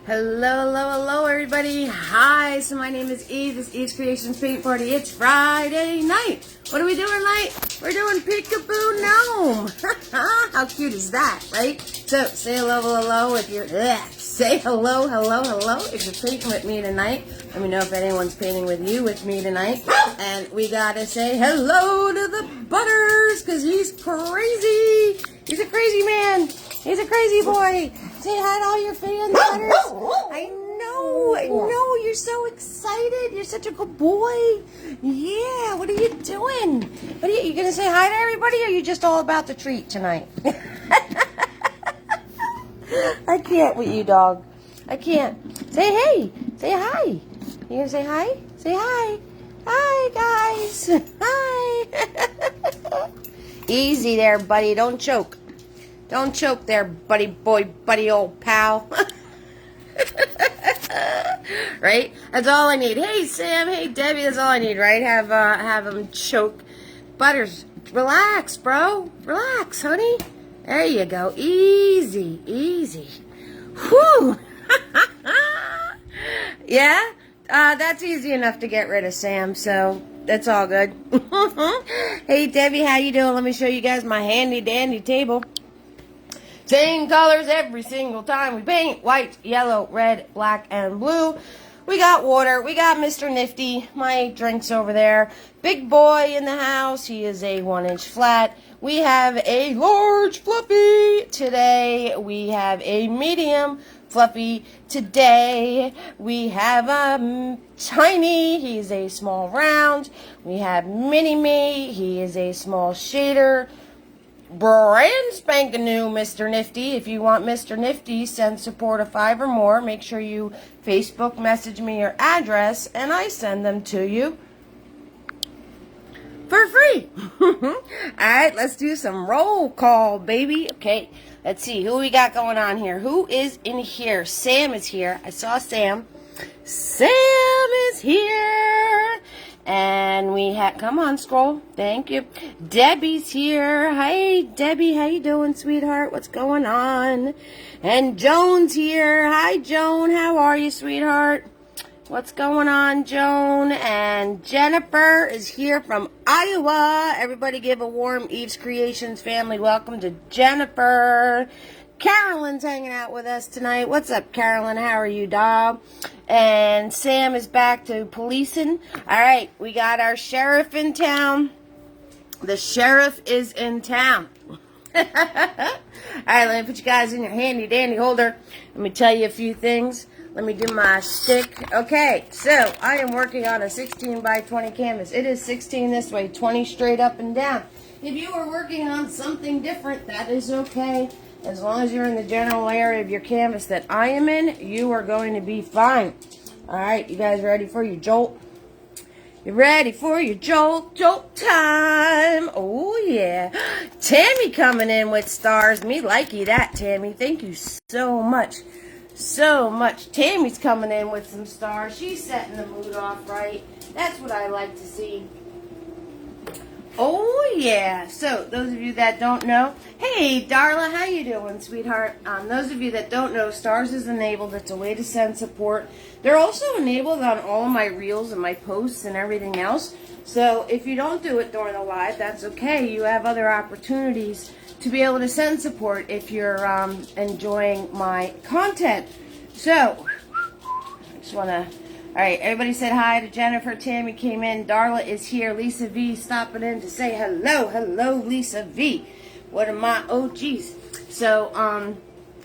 Hello, hello, hello, everybody. Hi, so my name is Eve. This is Eve's Creations Paint Party. It's Friday night. What are we doing tonight? We're doing Peekaboo Gnome. How cute is that, right? So, say hello, hello if you're... Say hello, hello, hello if you're painting with me tonight. Let me know if anyone's painting with me tonight. And we gotta say hello to the Butters, because he's crazy. He's a crazy man. He's a crazy boy. Say hi to all your fans, Butters. I know. You're so excited. You're such a good boy. Yeah, what are you doing? What are you going to say hi to everybody, or are you just all about the treat tonight? I can't with you, dog. I can't. Say hey. Say hi. You going to say hi? Say hi. Hi, guys. Hi. Easy there, buddy. Don't choke. Don't choke there, buddy boy, buddy old pal. Right? That's all I need. Hey, Sam. Hey, Debbie. That's all I need, right? Have them choke. Butters, relax, bro. Relax, honey. There you go. Easy, easy. Whew. Yeah? That's easy enough to get rid of, Sam, so that's all good. Hey, Debbie, how you doing? Let me show you guys my handy-dandy table. Same colors every single time we paint. White, yellow, red, black, and blue. We got water. We got Mr. Nifty. My drinks over there. Big boy in the house. He is a 1-inch flat. We have a large fluffy today. We have a medium fluffy today. We have a tiny. He's a small round. We have mini me. He is a small shader. Brand spanking new Mr. Nifty. If you want Mr. Nifty, send support of 5 or more. Make sure you Facebook message me your address and I send them to you for free. Alright, let's do some roll call, baby. Okay, let's see who we got going on here. Who is in here? Sam is here. I saw Sam. Sam is here. And we have, come on, scroll. Thank you. Debbie's here. Hi, Debbie. How you doing, sweetheart? What's going on? And Joan's here. Hi, Joan. How are you, sweetheart? What's going on, Joan? And Jennifer is here from Iowa. Everybody give a warm Eve's Creations family welcome to Jennifer. Carolyn's hanging out with us tonight. What's up, Carolyn? How are you, dog? And Sam is back to policing. All right, we got our sheriff in town. The sheriff is in town. All right, let me put you guys in your handy-dandy holder. Let me tell you a few things. Let me do my stick. Okay, so I am working on a 16 by 20 canvas. It is 16 this way, 20 straight up and down. If you are working on something different, that is okay. As long as you're in the general area of your canvas that I am in, you are going to be fine. All right, you guys ready for your jolt? You ready for your jolt? Jolt time. Oh, yeah. Tammy coming in with stars. Me likey that, Tammy. Thank you so much. So much. Tammy's coming in with some stars. She's setting the mood off right. That's what I like to see. Oh, yeah. So, those of you that don't know, hey, Darla, how you doing, sweetheart? Those of you that don't know, Stars is enabled. It's a way to send support. They're also enabled on all of my reels and my posts and everything else. So, if you don't do it during the live, that's okay. You have other opportunities to be able to send support if you're enjoying my content. So, I just want to... All right, everybody said hi to Jennifer. Tammy came in. Darla is here. Lisa V stopping in to say hello. Hello, Lisa V. One of my OGs. So,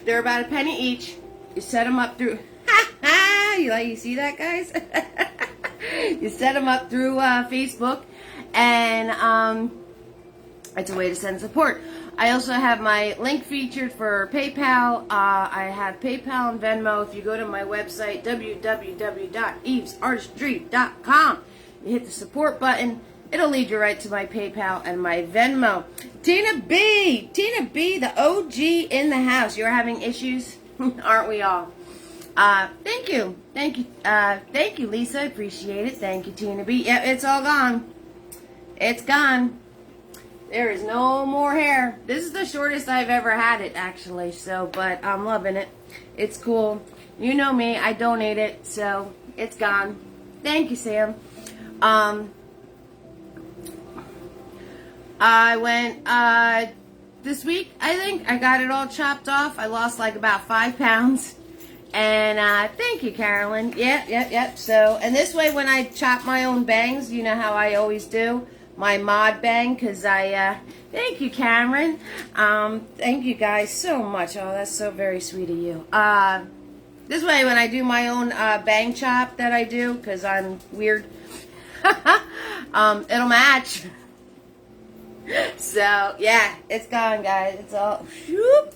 they're about a penny each. You set them up through... you see that, guys? You set them up through Facebook. And it's a way to send support. I also have my link featured for PayPal. I have PayPal and Venmo. If you go to my website, www.evesartistry.com, you hit the support button. It'll lead you right to my PayPal and my Venmo. Tina B, the OG in the house. You're having issues? Aren't we all? Thank you, Lisa. I appreciate it. Thank you, Tina B. Yeah, it's all gone. It's gone. There is no more hair. This is the shortest I've ever had it, actually. So, but I'm loving it. It's cool. You know me, I donate it, so it's gone. Thank you, Sam. I went this week, I think. I got it all chopped off. I lost like about 5 pounds. And thank you, Carolyn. Yep. So, and this way when I chop my own bangs, you know how I always do, my mod bang, because thank you, Cameron. Thank you guys so much. Oh, that's so very sweet of you. This way when I do my own bang chop that I do, because I'm weird, it'll match. So, yeah, it's gone, guys. It's all, whoop.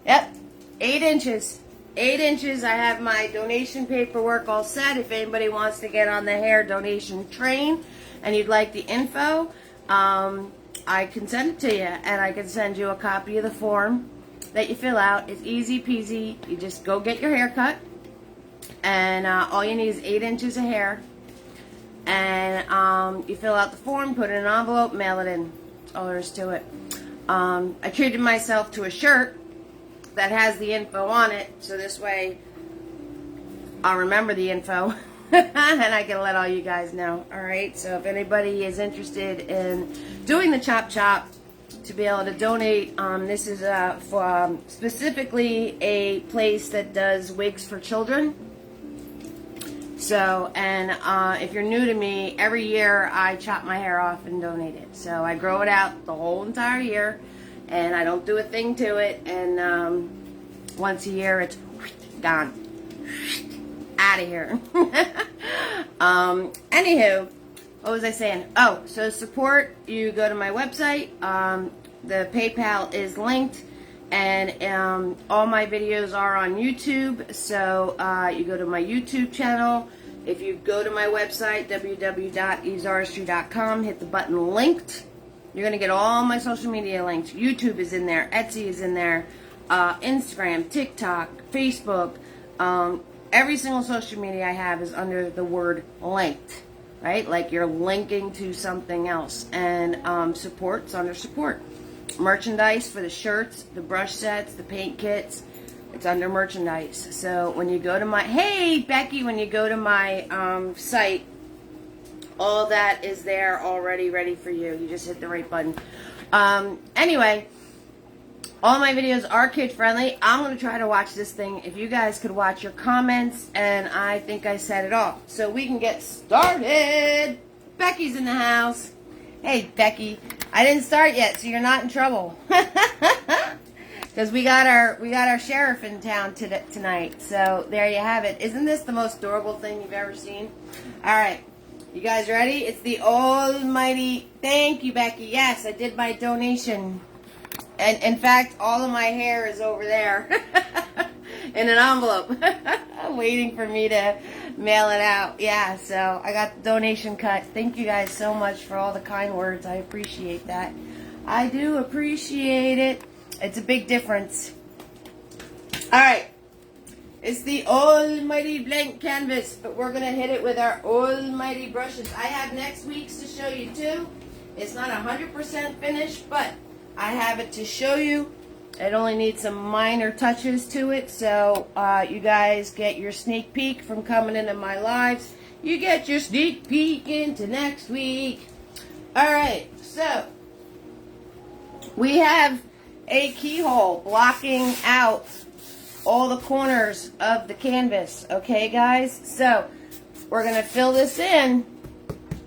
Yep, 8 inches. 8 inches. I have my donation paperwork all set. If anybody wants to get on the hair donation train and you'd like the info, I can send it to you. And I can send you a copy of the form that you fill out. It's easy peasy. You just go get your hair cut. And all you need is 8 inches of hair. And you fill out the form, put it in an envelope, mail it in. That's all there is to it. I treated myself to a shirt that has the info on it, so this way I'll remember the info and I can let all you guys know. Alright, so if anybody is interested in doing the chop chop to be able to donate, this is for specifically a place that does wigs for children. So, and if you're new to me, every year I chop my hair off and donate it. So I grow it out the whole entire year, and I don't do a thing to it, and once a year it's gone. Out of here. Anywho, what was I saying? Oh, so support, you go to my website. The PayPal is linked. And all my videos are on YouTube, so you go to my YouTube channel. If you go to my website, www.evesartistry.com, hit the button linked, you're going to get all my social media links. YouTube is in there, Etsy is in there, Instagram, TikTok, Facebook, every single social media I have is under the word linked, right? Like you're linking to something else. And support's under support. Merchandise for the shirts, the brush sets, the paint kits, it's under merchandise. So when you go to my, hey Becky, when you go to my site, all that is there already ready for you. You just hit the right button. Anyway, all my videos are kid friendly. I'm going to try to watch this thing. If you guys could watch your comments, and I think I said it all. So we can get started. Becky's in the house. Hey Becky, I didn't start yet, so you're not in trouble. Because we got our sheriff in town tonight. So there you have it. Isn't this the most adorable thing you've ever seen? All right, you guys ready? It's the almighty. Thank you, Becky. Yes, I did my donation, and in fact, all of my hair is over there in an envelope, waiting for me to mail it out. Yeah, so I got the donation cut. Thank you guys so much for all the kind words. I appreciate that. I do appreciate it. It's a big difference. Alright. It's the almighty blank canvas, but we're going to hit it with our almighty brushes. I have next week's to show you too. It's not 100% finished, but I have it to show you. It only needs some minor touches to it, so you guys get your sneak peek from coming into my lives. You get your sneak peek into next week. Alright, so we have a keyhole blocking out all the corners of the canvas. Okay, guys? So we're going to fill this in.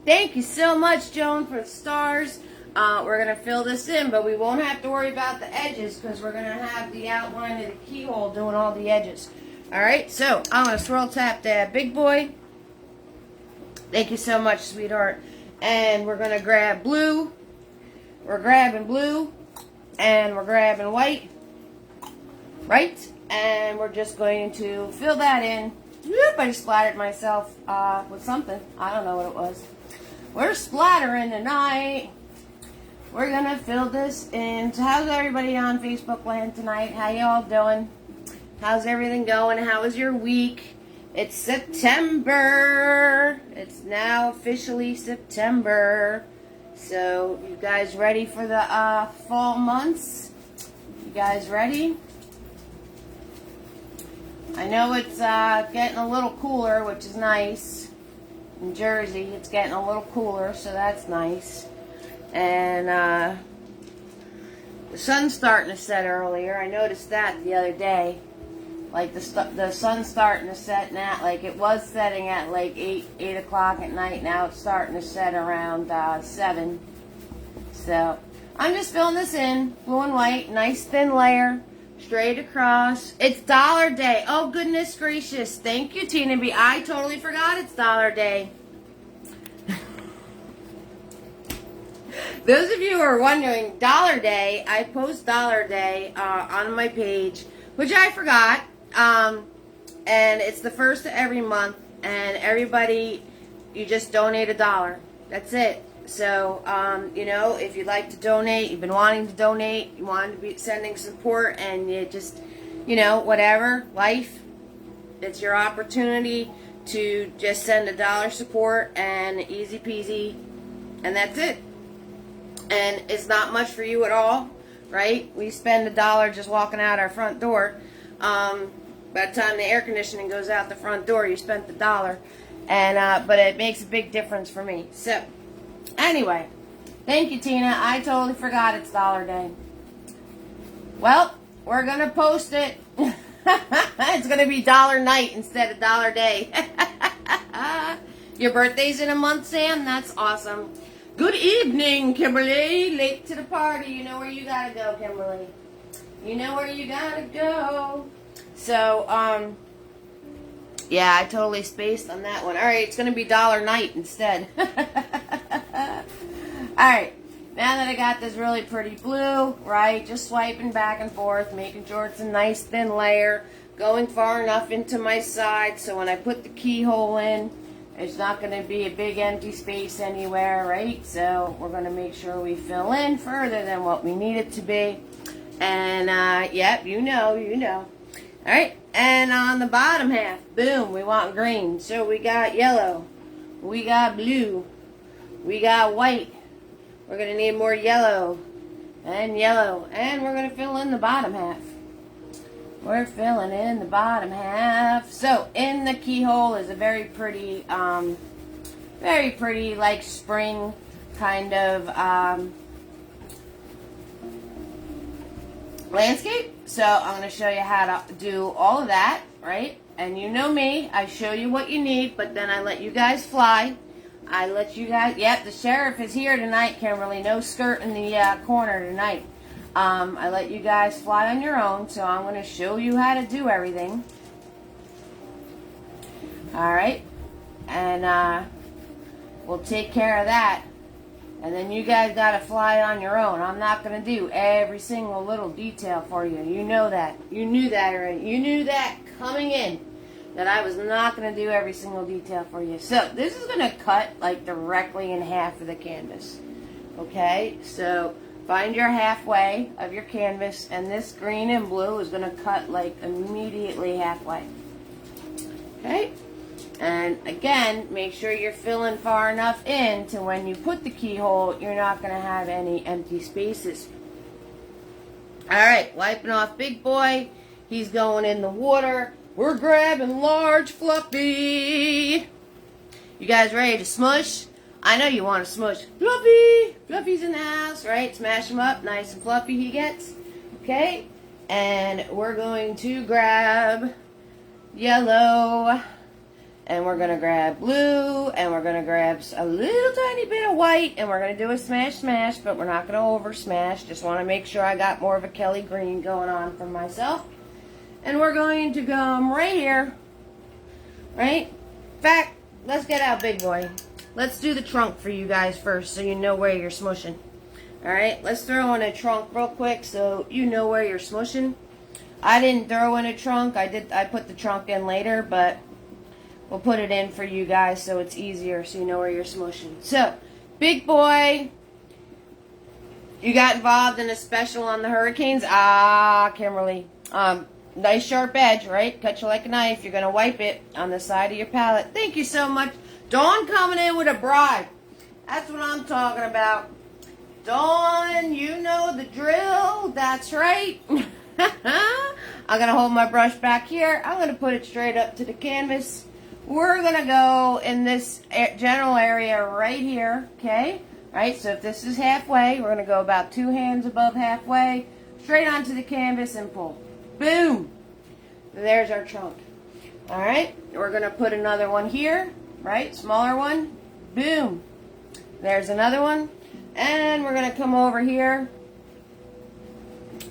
Thank you so much, Joan, for the stars. We're going to fill this in, but we won't have to worry about the edges because we're going to have the outline of the keyhole doing all the edges. Alright, so I'm going to swirl tap that big boy. Thank you so much, sweetheart. And we're going to grab blue. We're grabbing blue. And we're grabbing white. Right? And we're just going to fill that in. Whoop, I just splattered myself with something. I don't know what it was. We're splattering tonight. We're going to fill this in. So how's everybody on Facebook land tonight? How y'all doing? How's everything going? How was your week? It's September. It's now officially September. So you guys ready for the fall months? You guys ready? I know it's getting a little cooler, which is nice. In Jersey, it's getting a little cooler, so that's nice. And the sun's starting to set earlier. I noticed that the other day. Like the sun's starting to set now. Like it was setting at like 8 o'clock at night. Now it's starting to set around 7. So I'm just filling this in, blue and white, nice thin layer, straight across. It's Dollar Day. Oh goodness gracious! Thank you, Tina B. I totally forgot it's Dollar Day. Those of you who are wondering, Dollar Day, I post Dollar Day on my page, which I forgot. And it's the first of every month, and everybody, you just donate $1. That's it. So, you know, if you'd like to donate, you've been wanting to donate, you want to be sending support, and you just, you know, whatever, life, it's your opportunity to just send $1 support, and easy peasy, and that's it. And it's not much for you at all, right? We spend $1 just walking out our front door. By the time the air conditioning goes out the front door, you spent $1. And but it makes a big difference for me. So, anyway, thank you, Tina. I totally forgot it's Dollar Day. Well, we're gonna post it. It's gonna be Dollar Night instead of Dollar Day. Your birthday's in a month, Sam? That's awesome. Good evening, Kimberly. Late to the party. You know where you gotta go, Kimberly. You know where you gotta go. So, yeah, I totally spaced on that one. Alright, it's gonna be Dollar Night instead. Alright, now that I got this really pretty blue, right, just swiping back and forth, making sure it's a nice thin layer, going far enough into my side so when I put the keyhole in, it's not going to be a big empty space anywhere, right? So we're going to make sure we fill in further than what we need it to be. And, yep, you know. All right, and on the bottom half, boom, we want green. So we got yellow, we got blue, we got white. We're going to need more yellow, and we're going to fill in the bottom half. We're filling in the bottom half. So in the keyhole is a very pretty like spring kind of landscape. So I'm going to show you how to do all of that, right? And you know me, I show you what you need, but then I let you guys fly. I let you guys, yep, the sheriff is here tonight, Kimberly. No skirt in the corner tonight. I let you guys fly on your own, so I'm going to show you how to do everything. Alright, and we'll take care of that. And then you guys got to fly on your own. I'm not going to do every single little detail for you. You know that. You knew that already. You knew that coming in, that I was not going to do every single detail for you. So this is going to cut like directly in half of the canvas. Okay, so find your halfway of your canvas, and this green and blue is going to cut like immediately halfway. Okay, and again, make sure you're filling far enough in to when you put the keyhole, you're not going to have any empty spaces. Alright, wiping off big boy. He's going in the water. We're grabbing large Fluffy. You guys ready to smush? I know you want to smush. Fluffy! Fluffy's in the house, right? Smash him up. Nice and fluffy he gets. Okay? And we're going to grab yellow. And we're going to grab blue. And we're going to grab a little tiny bit of white. And we're going to do a smash smash. But we're not going to over smash. Just want to make sure I got more of a Kelly green going on for myself. And we're going to come right here. Right? In fact, let's get out big boy. Let's do the trunk for you guys first so you know where you're smushing. Alright, let's throw in a trunk real quick so you know where you're smushing. I didn't throw in a trunk. I put the trunk in later, but we'll put it in for you guys so it's easier so you know where you're smushing. So, big boy, you got involved in a special on the hurricanes. Ah, Kimberly. Nice sharp edge, right? Cut you like a knife. You're going to wipe it on the side of your palette. Thank you so much. Dawn coming in with a bribe. That's what I'm talking about. Dawn, you know the drill. That's right. I'm going to hold my brush back here. I'm going to put it straight up to the canvas. We're going to go in this general area right here, okay? Right, so if this is halfway, we're going to go about 2 hands above halfway, straight onto the canvas and pull. Boom! There's our trunk. All right, we're going to put another one here, right? Smaller one. Boom! There's another one. And we're going to come over here.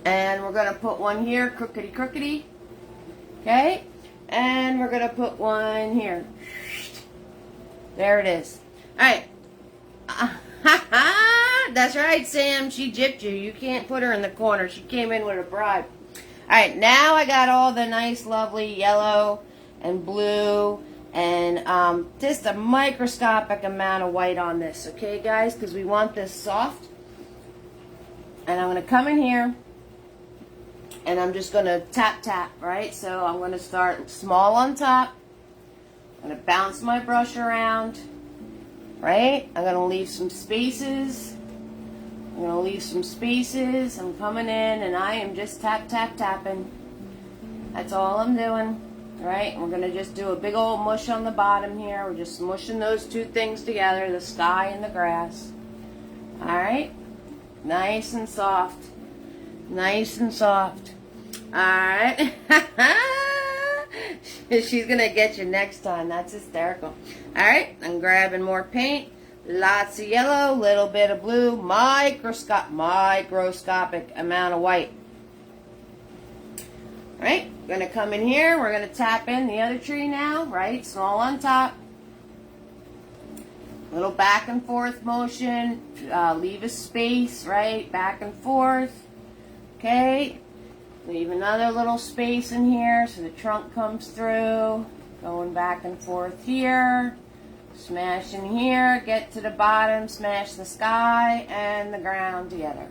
And we're going to put one here, crookedy crookedy. Okay? And we're going to put one here. There it is. Alright. That's right, Sam. She gypped you. You can't put her in the corner. She came in with a bribe. Alright, now I got all the nice, lovely yellow and blue and just a microscopic amount of white on this. Okay, guys? Because we want this soft. And I'm going to come in here. And I'm just going to tap, tap, right? So I'm going to start small on top. I'm going to bounce my brush around, right? I'm going to leave some spaces. I'm going to leave some spaces. I'm coming in and I am just tap, tap, tapping. That's all I'm doing, right? And we're going to just do a big old mush on the bottom here. We're just mushing those two things together, the sky and the grass. All right? Nice and soft. Nice and soft. Alright. She's going to get you next time. That's hysterical. Alright. I'm grabbing more paint. Lots of yellow. Little bit of blue. Microscopic amount of white. Alright. We're going to come in here. We're going to tap in the other tree now. Right. Small on top. Little back and forth motion. Leave a space. Right. Back and forth. Okay, leave another little space in here so the trunk comes through. Going back and forth here. Smash in here, get to the bottom, smash the sky and the ground together.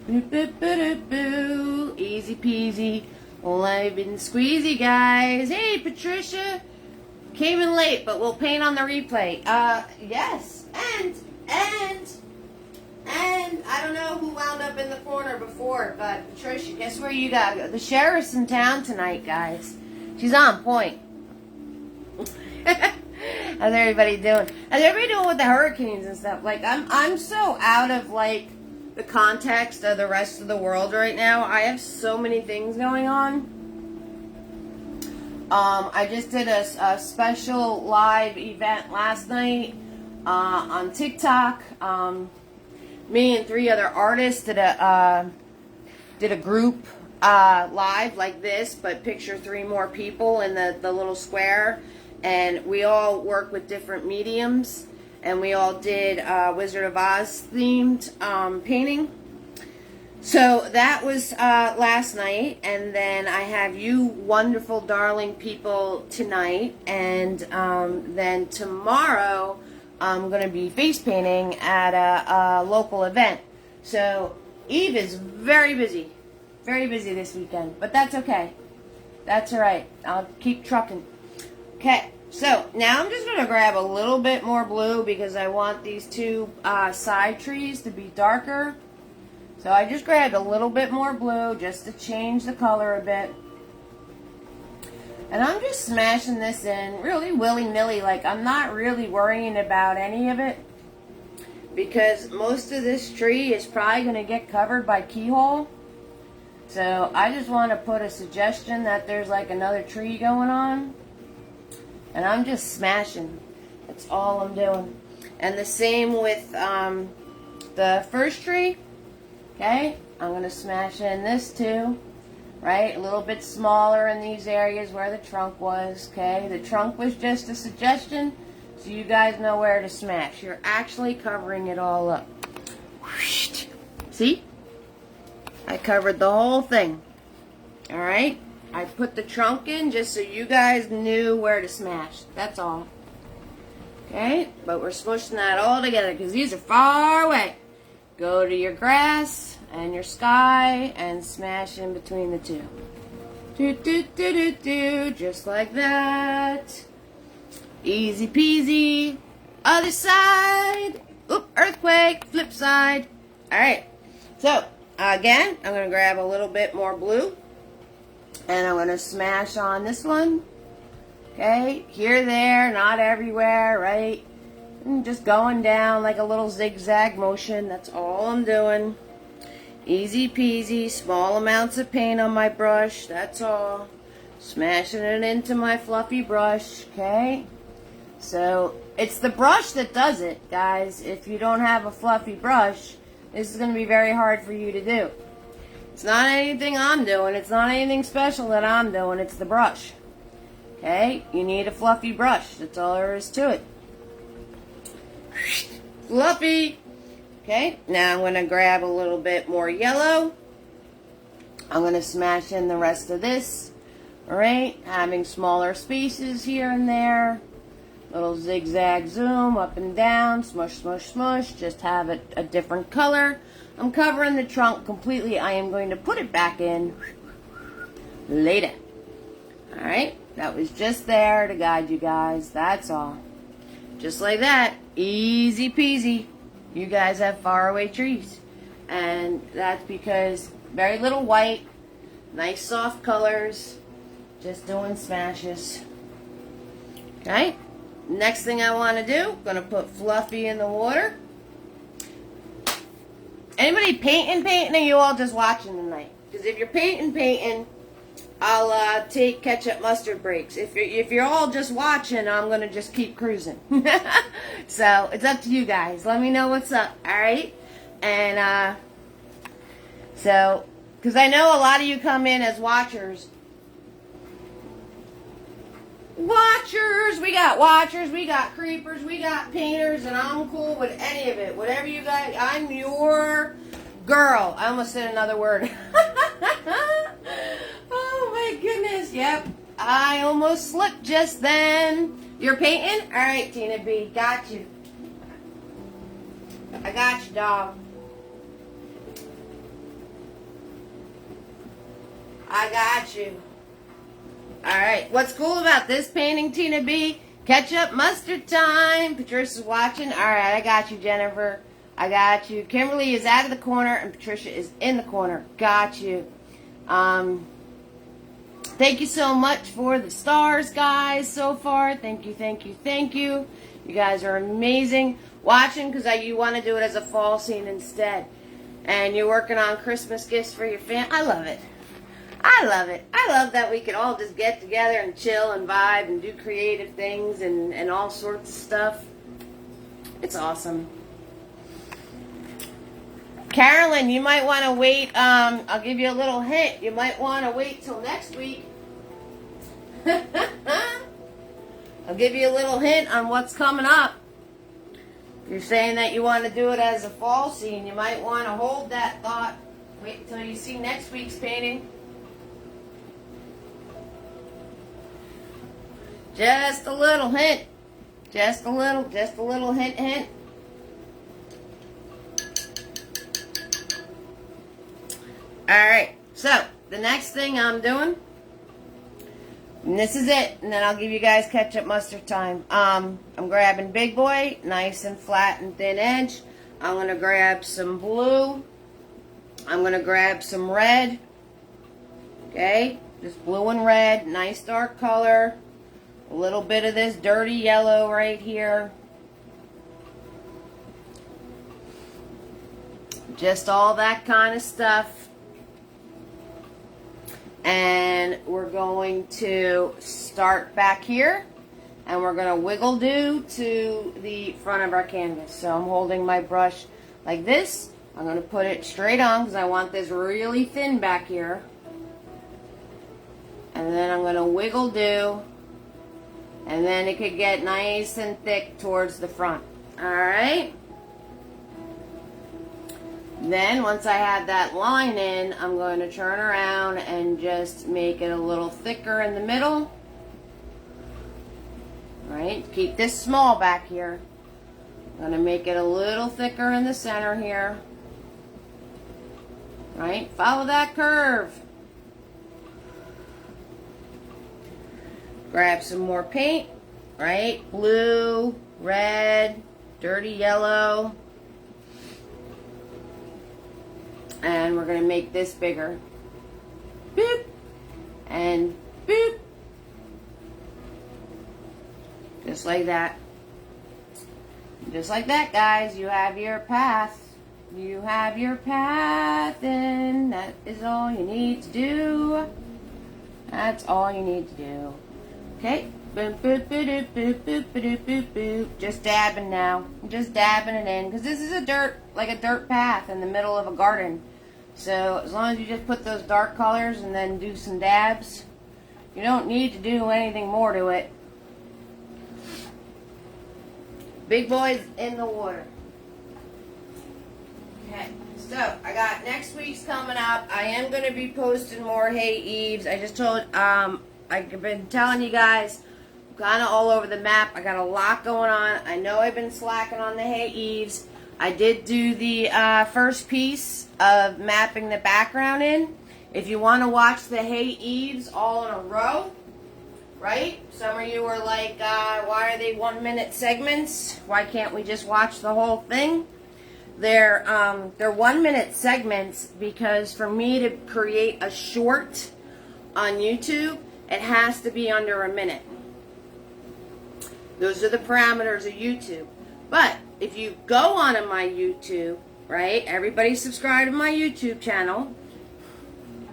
Boo, boo, boo, boo, boo. Easy peasy, lemon squeezy, guys. Hey, Patricia. Came in late, but we'll paint on the replay. Yes, and I don't know who wound up in the corner before, but Patricia, guess where you got to go? The sheriff's in town tonight, guys. She's on point. How's everybody doing? How's everybody doing with the hurricanes and stuff? Like, I'm so out of, like, the context of the rest of the world right now. I have so many things going on. I just did a special live event last night on TikTok. Me and 3 other artists did a group live like this, but picture 3 more people in the little square, and we all work with different mediums, and we all did Wizard of Oz themed painting. So that was last night, and then I have you wonderful darling people tonight, and then tomorrow I'm going to be face painting at a local event. So Eve is very busy this weekend, but that's okay. That's alright. I'll keep trucking. Okay, so now I'm just going to grab a little bit more blue because I want these 2 side trees to be darker. So I just grabbed a little bit more blue just to change the color a bit. And I'm just smashing this in really willy-nilly, like I'm not really worrying about any of it. Because most of this tree is probably going to get covered by keyhole. So I just want to put a suggestion that there's like another tree going on. And I'm just smashing. That's all I'm doing. And the same with the first tree. Okay, I'm going to smash in this too. Right, a little bit smaller in these areas where the trunk was, okay? The trunk was just a suggestion, so you guys know where to smash. You're actually covering it all up. See? I covered the whole thing. Alright? I put the trunk in just so you guys knew where to smash. That's all. Okay? But we're smushing that all together because these are far away. Go to your grass and your sky and smash in between the 2. Do, do, do, do, do, just like that. Easy peasy. Other side. Oop, earthquake. Flip side. Alright. So, again, I'm going to grab a little bit more blue. And I'm going to smash on this one. Okay, here, there, not everywhere, right? And just going down like a little zigzag motion. That's all I'm doing. Easy peasy, small amounts of paint on my brush, that's all. Smashing it into my fluffy brush, okay? So, it's the brush that does it, guys. If you don't have a fluffy brush, this is going to be very hard for you to do. It's not anything I'm doing. It's not anything special that I'm doing. It's the brush. Okay? You need a fluffy brush. That's all there is to it. Fluffy! Okay, now I'm going to grab a little bit more yellow. I'm going to smash in the rest of this. Alright, having smaller spaces here and there. Little zigzag zoom up and down. Smush, smush, smush. Just have it a different color. I'm covering the trunk completely. I am going to put it back in later. Alright, that was just there to guide you guys. That's all. Just like that. Easy peasy. You guys have faraway trees. And that's because very little white, nice soft colors, just doing smashes. Okay? Next thing I want to do, going to put Fluffy in the water. Anybody painting, or you all just watching tonight? Because if you're painting, I'll take ketchup mustard breaks. If you're all just watching, I'm going to just keep cruising. So, it's up to you guys. Let me know what's up, alright? And, so, because I know a lot of you come in as watchers. We got creepers, we got painters, and I'm cool with any of it. Whatever you guys, I'm your girl. I almost said another word. Oh my goodness, yep. I almost slipped just then. You're painting? Alright, Tina B, got you. I got you, dog. I got you. Alright, what's cool about this painting, Tina B? Ketchup mustard time. Patricia's watching. Alright, I got you, Jennifer. I got you. Kimberly is out of the corner and Patricia is in the corner. Got you. Thank you so much for the stars, guys, so far. Thank you, thank you, thank you. You guys are amazing. Watching because you want to do it as a fall scene instead. And you're working on Christmas gifts for your family. I love it. I love it. I love that we can all just get together and chill and vibe and do creative things and all sorts of stuff. It's awesome. Carolyn, you might want to wait. I'll give you a little hint. You might want to wait till next week. I'll give you a little hint on what's coming up. If you're saying that you want to do it as a fall scene, you might want to hold that thought. Wait until you see next week's painting. Just a little hint. Just a little hint. Alright, so the next thing I'm doing, and this is it, and then I'll give you guys ketchup mustard time. I'm grabbing Big Boy, nice and flat and thin edge. I'm going to grab some blue. I'm going to grab some red. Okay, just blue and red, nice dark color. A little bit of this dirty yellow right here. Just all that kind of stuff. And we're going to start back here. And we're going to wiggle do to the front of our canvas. So I'm holding my brush like this. I'm going to put it straight on because I want this really thin back here. And then I'm going to wiggle do. And then it could get nice and thick towards the front. Alright? Then, once I have that line in, I'm going to turn around and just make it a little thicker in the middle. Right? Keep this small back here. I'm going to make it a little thicker in the center here. Right? Follow that curve. Grab some more paint. Right? Blue, red, dirty yellow. And we're going to make this bigger. Boop. And boop. Just like that. Just like that, guys. You have your path. You have your path, and that is all you need to do. That's all you need to do. Okay? Boop, boop, boop, boop, boop, boop, boop, boop. Just dabbing now. I'm just dabbing it in. Because this is a dirt path in the middle of a garden. So, as long as you just put those dark colors and then do some dabs, you don't need to do anything more to it. Big boys in the water. Okay, so I got next week's coming up. I am going to be posting more Hey Eves. I just told, I've been telling you guys, kind of all over the map. I got a lot going on. I know I've been slacking on the Hey Eves. I did do the first piece of mapping the background in. If you want to watch the Hey Eves all in a row, right? Some of you are like, why are they 1 minute segments? Why can't we just watch the whole thing? They're 1 minute segments because for me to create a short on YouTube, it has to be under a minute. Those are the parameters of YouTube. But if you go onto my YouTube, right? Everybody subscribe to my YouTube channel.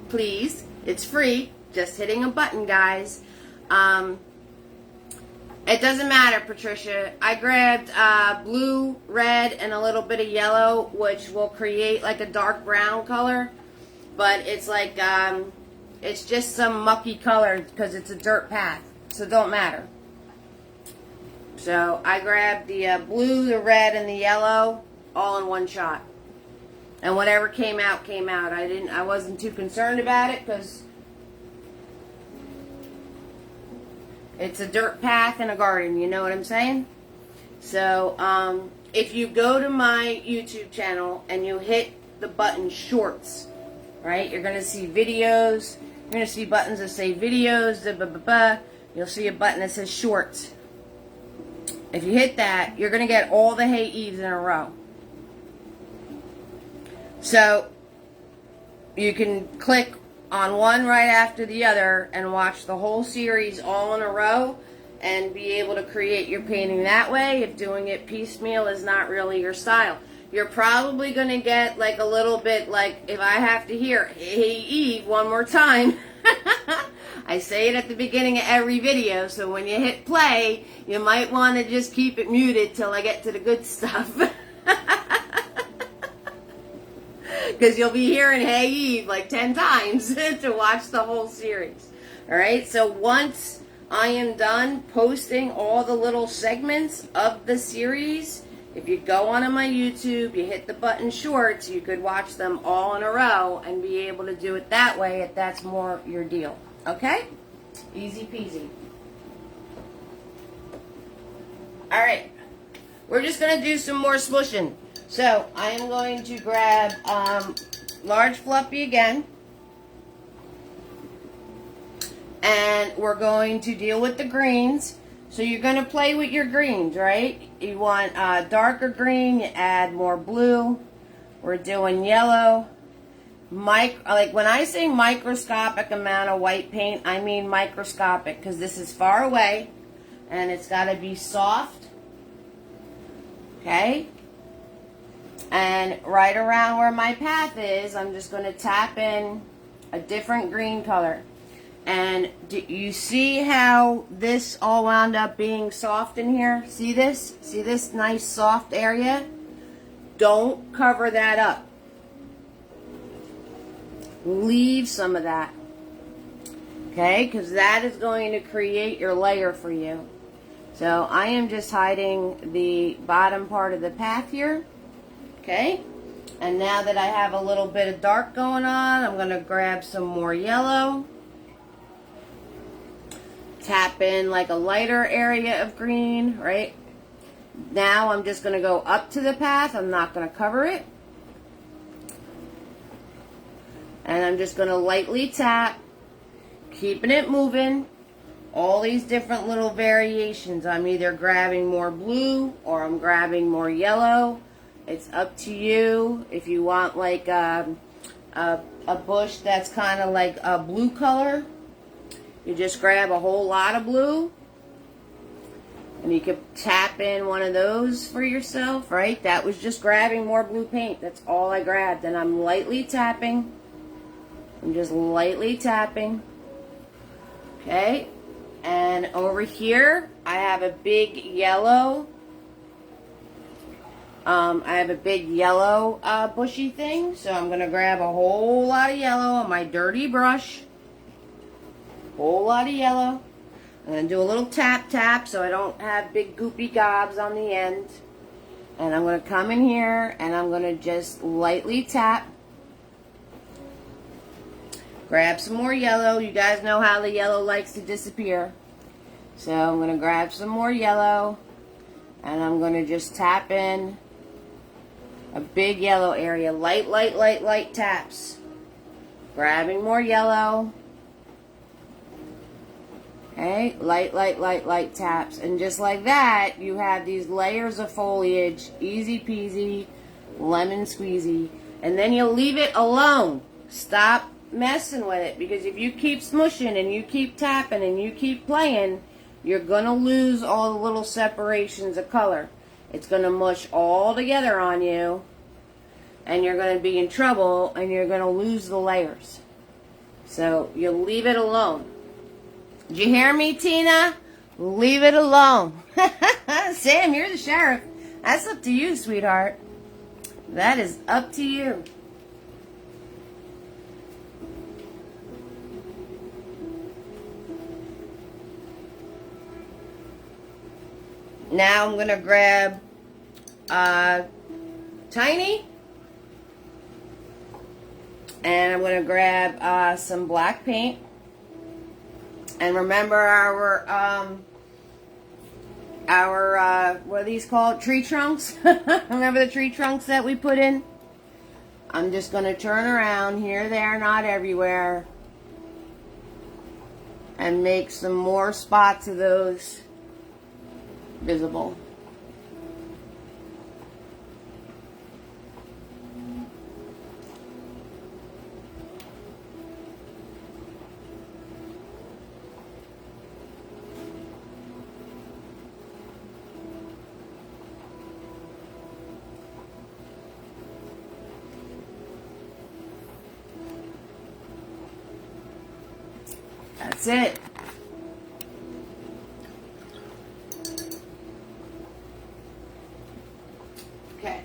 Please. It's free. Just hitting a button, guys. It doesn't matter, Patricia. I grabbed blue, red, and a little bit of yellow, which will create like a dark brown color. But it's like, it's just some mucky color because it's a dirt path. So it don't matter. So I grabbed the blue, the red, and the yellow all in one shot. And whatever came out, came out. I wasn't too concerned about it because it's a dirt path in a garden, you know what I'm saying? So, if you go to my YouTube channel and you hit the button shorts, right? You're going to see videos. You're going to see buttons that say videos, blah, blah, blah, blah. You'll see a button that says shorts. If you hit that, you're going to get all the Hey Eves in a row. So, you can click on one right after the other and watch the whole series all in a row and be able to create your painting that way if doing it piecemeal is not really your style. You're probably going to get like a little bit like if I have to hear Hey Eve one more time. I say it at the beginning of every video, so when you hit play, you might want to just keep it muted till I get to the good stuff. Because you'll be hearing Hey Eve like 10 times to watch the whole series. Alright, so once I am done posting all the little segments of the series, if you go onto my YouTube, you hit the button shorts, you could watch them all in a row and be able to do it that way if that's more your deal. Okay? Easy peasy. Alright, we're just going to do some more smooshing. So, I am going to grab large fluffy again. And we're going to deal with the greens. So, you're going to play with your greens, right? You want darker green, you add more blue. We're doing yellow. Like when I say microscopic amount of white paint, I mean microscopic because this is far away. And it's got to be soft. Okay? And right around where my path is, I'm just going to tap in a different green color. And do you see how this all wound up being soft in here? See this? See this nice soft area? Don't cover that up. Leave some of that. Okay? Because that is going to create your layer for you. So I am just hiding the bottom part of the path here. Okay, and now that I have a little bit of dark going on, I'm going to grab some more yellow. Tap in like a lighter area of green, right? Now I'm just going to go up to the path. I'm not going to cover it. And I'm just going to lightly tap, keeping it moving. All these different little variations. I'm either grabbing more blue or I'm grabbing more yellow. It's up to you. If you want like a bush that's kind of like a blue color, You just grab a whole lot of blue. And you could tap in one of those for yourself, right? That was just grabbing more blue paint. That's all I grabbed. And I'm lightly tapping. I'm just lightly tapping. Okay. And over here, I have a big yellow. I have a big yellow bushy thing. So I'm going to grab a whole lot of yellow on my dirty brush. Whole lot of yellow. I'm going to do a little tap tap so I don't have big goopy gobs on the end. And I'm going to come in here and I'm going to just lightly tap. Grab some more yellow. You guys know how the yellow likes to disappear. So I'm going to grab some more yellow. And I'm going to just tap in a big yellow area. Light, light, light, light taps. Grabbing more yellow. Okay, light, light, light, light taps. And just like that, you have these layers of foliage. Easy peasy, lemon squeezy. And then you'll leave it alone. Stop messing with it. Because if you keep smushing and you keep tapping and you keep playing, you're going to lose all the little separations of color. It's going to mush all together on you. And you're going to be in trouble and you're going to lose the layers. So you'll leave it alone. Did you hear me, Tina? Leave it alone. Sam, you're the sheriff. That's up to you, sweetheart. That is up to you. Now I'm going to grab Tiny. And I'm going to grab some black paint. And remember our what are these called? Tree trunks? Remember the tree trunks that we put in? I'm just going to turn around here, there, not everywhere. And make some more spots of those visible. That's it. Okay.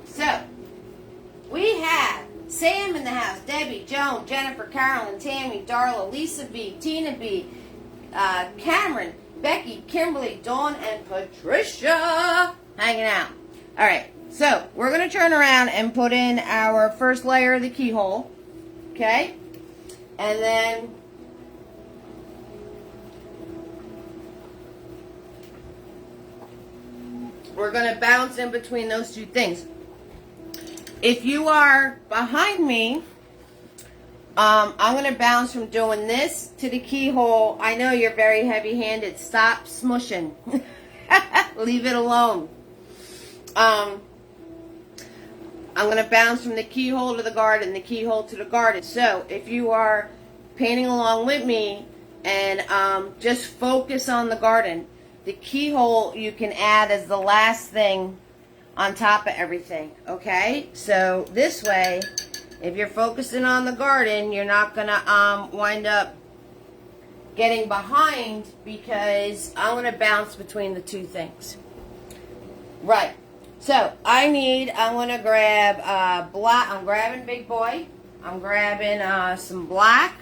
So, we have Sam in the house, Debbie, Joan, Jennifer, Carolyn, Tammy, Darla, Lisa B, Tina B, Cameron, Becky, Kimberly, Dawn, and Patricia hanging out. Alright, so we're going to turn around and put in our first layer of the keyhole. Okay? And then we're going to bounce in between those two things. If you are behind me, I'm going to bounce from doing this to the keyhole. I know you're very heavy-handed. Stop smushing. Leave it alone. I'm going to bounce from the keyhole to the garden, the keyhole to the garden. So if you are painting along with me and just focus on the garden, the keyhole you can add as the last thing on top of everything, okay? So this way, if you're focusing on the garden, you're not going to wind up getting behind because I'm going to bounce between the two things. Right. So I'm going to grab black. I'm grabbing Big Boy. I'm grabbing some black.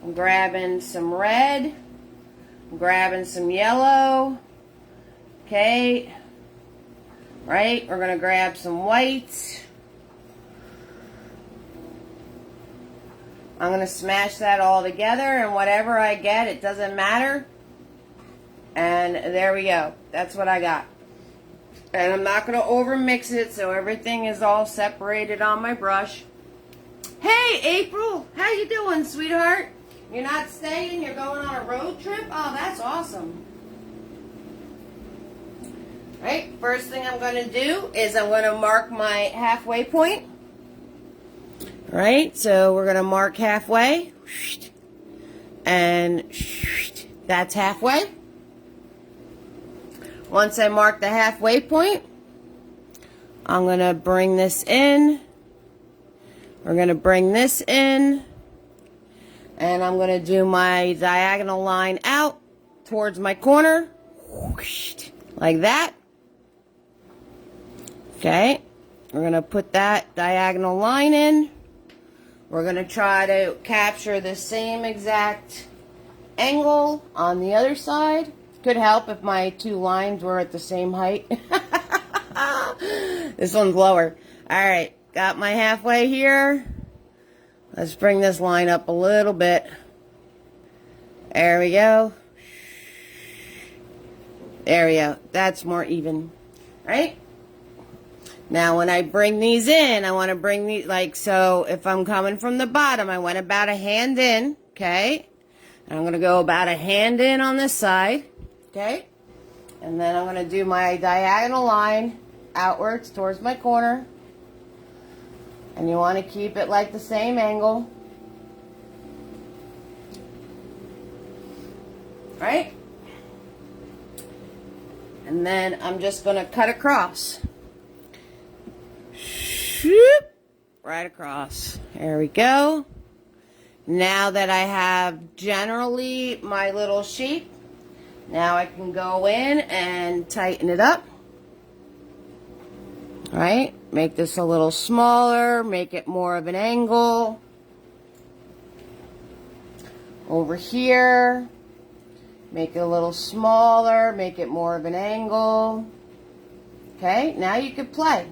I'm grabbing some red. I'm grabbing some yellow. Okay. Right. We're going to grab some white. I'm going to smash that all together, and whatever I get, it doesn't matter. And there we go. That's what I got. And I'm not going to over mix it so everything is all separated on my brush. Hey, April. How you doing, sweetheart? You're not staying? You're going on a road trip? Oh, that's awesome. Right, first thing I'm going to do is I'm going to mark my halfway point. Right, so we're going to mark halfway. And that's halfway. Once I mark the halfway point, I'm going to bring this in. We're going to bring this in. And I'm going to do my diagonal line out towards my corner. Like that. Okay. We're going to put that diagonal line in. We're going to try to capture the same exact angle on the other side. Could help if my two lines were at the same height. This one's lower. Alright, got my halfway here. Let's bring this line up a little bit. There we go. There we go. That's more even. Right? Now when I bring these in, I want to bring these, like, so if I'm coming from the bottom, I went about a hand in, okay? And I'm going to go about a hand in on this side, okay? And then I'm going to do my diagonal line outwards towards my corner. And you want to keep it like the same angle. Right? And then I'm just going to cut across. Right across. There we go. Now that I have generally my little shape, now I can go in and tighten it up. Right? Make this a little smaller, make it more of an angle. Over here, make it a little smaller, make it more of an angle. Okay, now you can play.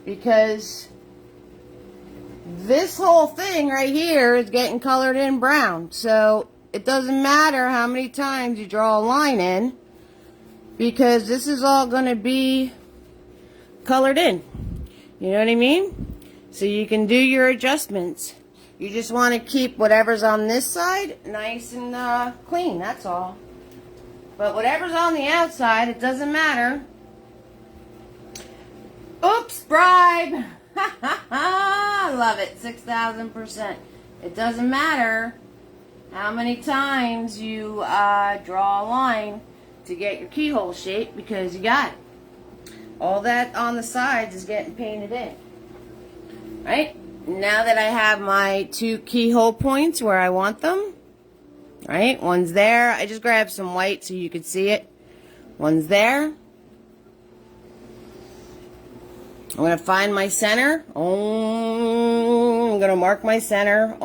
Because this whole thing right here is getting colored in brown. So it doesn't matter how many times you draw a line in, because this is all going to be colored in. You know what I mean? So you can do your adjustments. You just want to keep whatever's on this side nice and clean, that's all. But whatever's on the outside, it doesn't matter. Oops, bribe. I love it. 6,000%. It doesn't matter how many times you draw a line to get your keyhole shape, because you got it. All that on the sides is getting painted in. Right? Now that I have my two keyhole points where I want them, right? One's there. I just grabbed some white so you could see it. One's there. I'm going to find my center. I'm going to mark my center.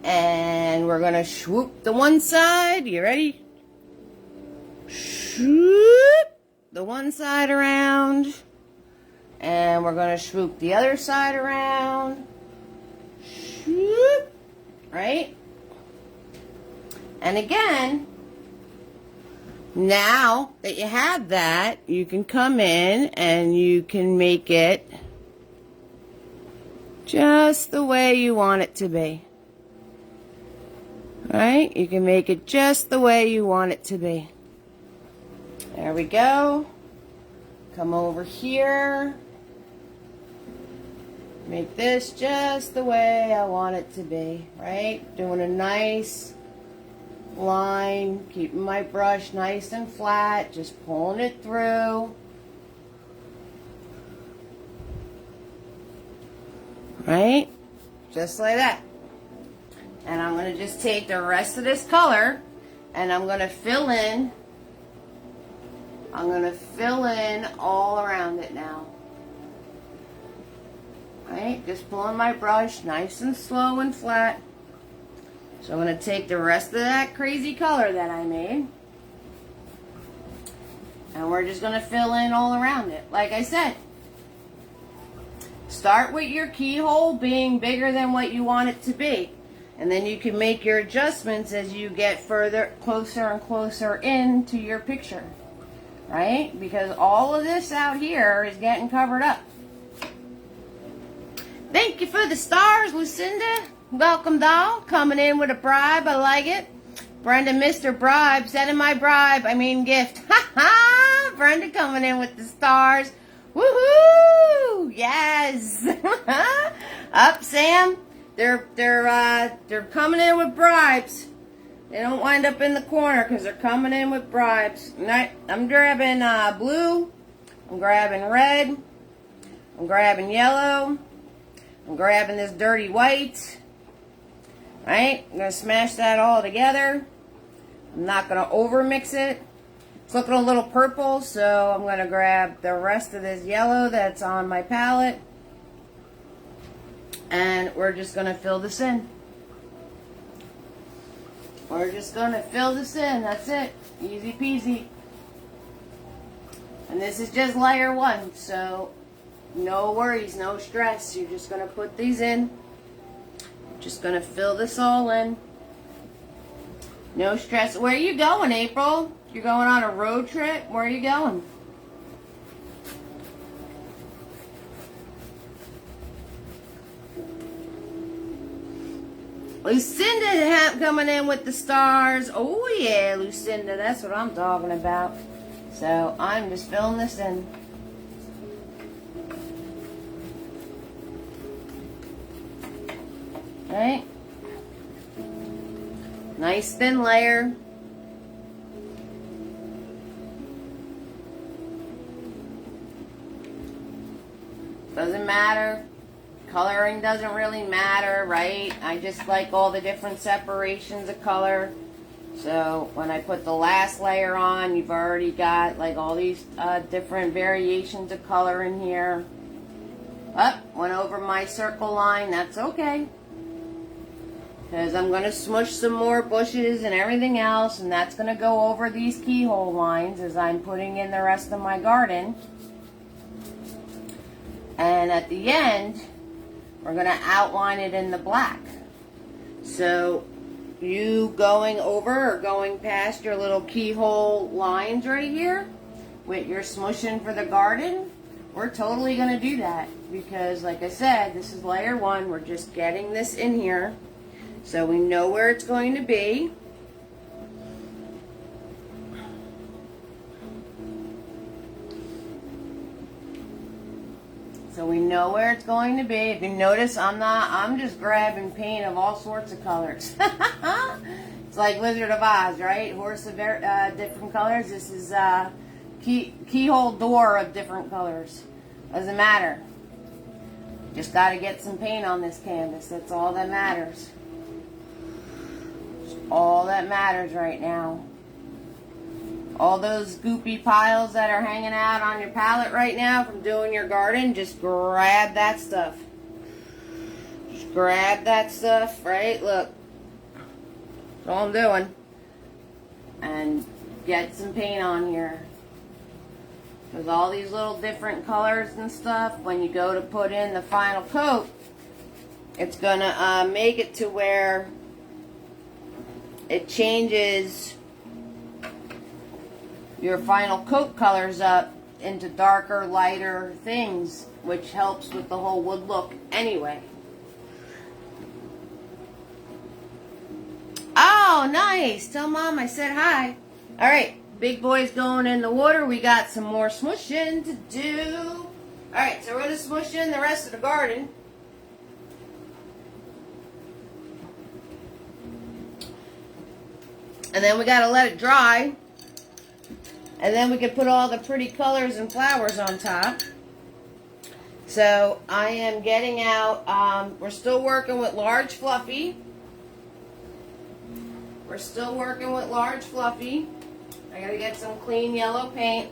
And we're going to swoop the one side. You ready? Swoop the one side around. And we're going to swoop the other side around. Swoop. Right? And again, now that you have that, you can come in and you can make it just the way you want it to be. Right? You can make it just the way you want it to be. There we go. Come over here. Make this just the way I want it to be. Right? Doing a nice line, keeping my brush nice and flat, just pulling it through. Right? Just like that. And I'm going to just take the rest of this color and I'm going to fill in. I'm going to fill in all around it now. Right? Just pulling my brush nice and slow and flat. So I'm going to take the rest of that crazy color that I made, and we're just going to fill in all around it. Like I said, start with your keyhole being bigger than what you want it to be. And then you can make your adjustments as you get further, closer and closer into your picture. Right? Because all of this out here is getting covered up. Thank you for the stars, Lucinda. Welcome, doll. Coming in with a bribe. I like it. Brenda, Mr. Bribe. Sending my bribe. I mean gift. Ha ha! Brenda coming in with the stars. Woohoo! Yes! Up, Sam. they're coming in with bribes. They don't wind up in the corner because they're coming in with bribes. I'm grabbing blue. I'm grabbing red. I'm grabbing yellow. I'm grabbing this dirty white. Right? I'm going to smash that all together. I'm not going to over mix it. It's looking a little purple, so I'm going to grab the rest of this yellow that's on my palette. And we're just going to fill this in. We're just going to fill this in. That's it. Easy peasy. And this is just layer 1, so no worries, no stress. You're just going to put these in. Just going to fill this all in. No stress. Where are you going, April? You're going on a road trip? Where are you going? Lucinda coming in with the stars. Oh yeah, Lucinda, that's what I'm talking about. So I'm just filling this in. Right? Nice thin layer. Doesn't matter. Coloring doesn't really matter, right? I just like all the different separations of color. So when I put the last layer on, you've already got like all these different variations of color in here. Went over my circle line. That's okay. Because I'm going to smush some more bushes and everything else. And that's going to go over these keyhole lines as I'm putting in the rest of my garden. And at the end, we're going to outline it in the black. So you going over or going past your little keyhole lines right here with your smushing for the garden, we're totally going to do that. Because like I said, this is layer 1. We're just getting this in here. So we know where it's going to be. So we know where it's going to be. If you notice, I'm just grabbing paint of all sorts of colors. It's like Wizard of Oz, right? Horse of different colors. This is keyhole door of different colors. Doesn't matter. Just got to get some paint on this canvas. That's all that matters. It's all that matters right now. All those goopy piles that are hanging out on your palette right now from doing your garden, just grab that stuff. Just grab that stuff, right? Look. That's all I'm doing. And get some paint on here. Because all these little different colors and stuff, when you go to put in the final coat, it's going to make it to where it changes your final coat colors up into darker, lighter things, which helps with the whole wood look anyway. Oh, nice. Tell Mom I said hi. All right, big boy's going in the water. We got some more smushing to do. All right, so we're going to smush in the rest of the garden. And then we got to let it dry. And then we can put all the pretty colors and flowers on top. So I am getting out, we're still working with large fluffy. We're still working with large fluffy. I gotta get some clean yellow paint.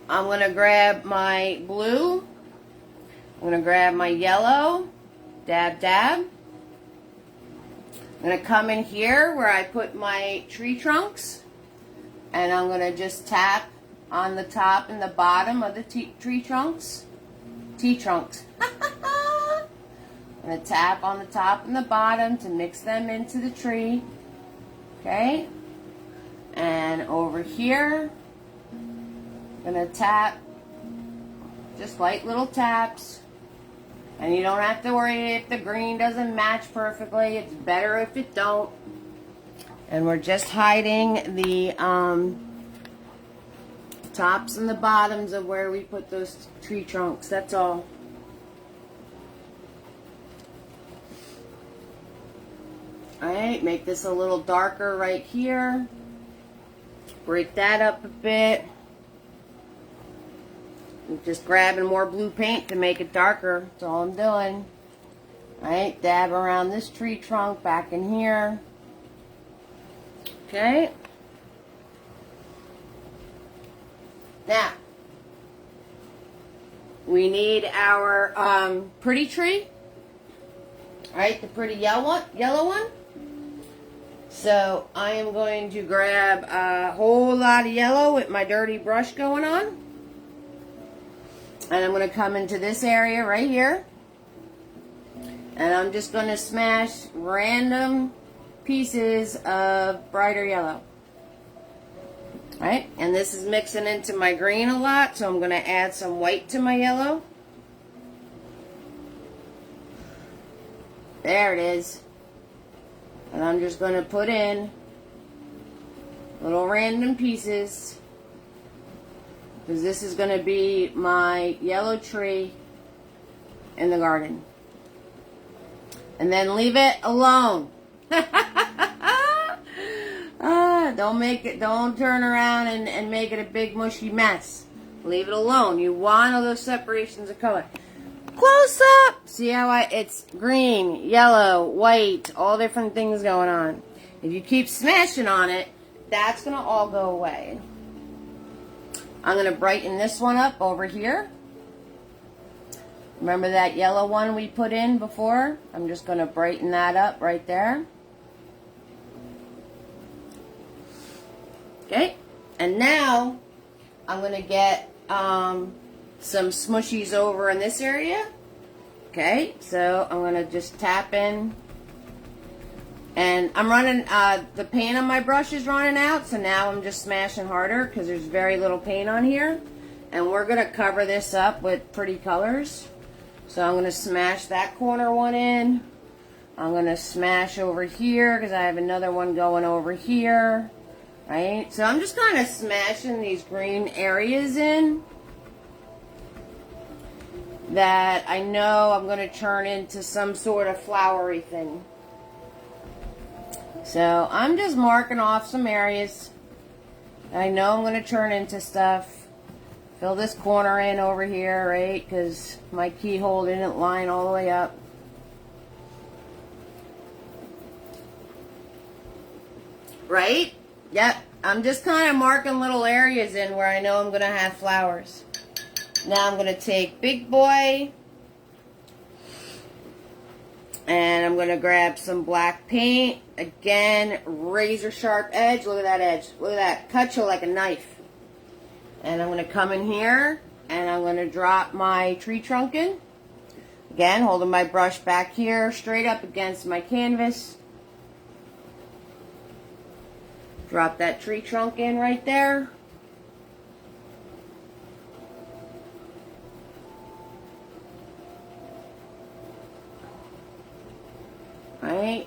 I'm gonna grab my blue. I'm gonna grab my yellow. Dab, dab. I'm going to come in here where I put my tree trunks, and I'm going to just tap on the top and the bottom of the tree trunks. T-trunks. I'm going to tap on the top and the bottom to mix them into the tree. Okay? And over here, I'm going to tap, just light little taps. And you don't have to worry if the green doesn't match perfectly. It's better if it don't. And we're just hiding the tops and the bottoms of where we put those tree trunks. That's all. Alright, make this a little darker right here. Break that up a bit. I'm just grabbing more blue paint to make it darker. That's all I'm doing. Alright, dab around this tree trunk back in here. Okay. Now, we need our pretty tree. Alright, the pretty yellow one. So, I am going to grab a whole lot of yellow with my dirty brush going on. And I'm going to come into this area right here. And I'm just going to smash random pieces of brighter yellow. Alright, and this is mixing into my green a lot, so I'm going to add some white to my yellow. There it is. And I'm just going to put in little random pieces, because this is going to be my yellow tree in the garden. And then leave it alone. Don't turn around and make it a big mushy mess. Leave it alone. You want all those separations of color. Close up. See how it's green, yellow, white, all different things going on. If you keep smashing on it, that's going to all go away. I'm going to brighten this one up over here. Remember that yellow one we put in before? I'm just going to brighten that up right there. Okay, and now I'm going to get some smushies over in this area. Okay, so I'm going to just tap in. And I'm running, the paint on my brush is running out, so now I'm just smashing harder because there's very little paint on here. And we're going to cover this up with pretty colors. So I'm going to smash that corner one in. I'm going to smash over here because I have another one going over here. Right? So I'm just kind of smashing these green areas in that I know I'm going to turn into some sort of flowery thing. So I'm just marking off some areas that I know I'm going to turn into stuff. Fill this corner in over here, right? Because my keyhole didn't line all the way up. Right? Yep. I'm just kind of marking little areas in where I know I'm going to have flowers. Now I'm going to take Big Boy. And I'm going to grab some black paint. Again, razor sharp edge. Look at that edge. Look at that. Cut you like a knife. And I'm going to come in here. And I'm going to drop my tree trunk in. Again, holding my brush back here. Straight up against my canvas. Drop that tree trunk in right there. Right.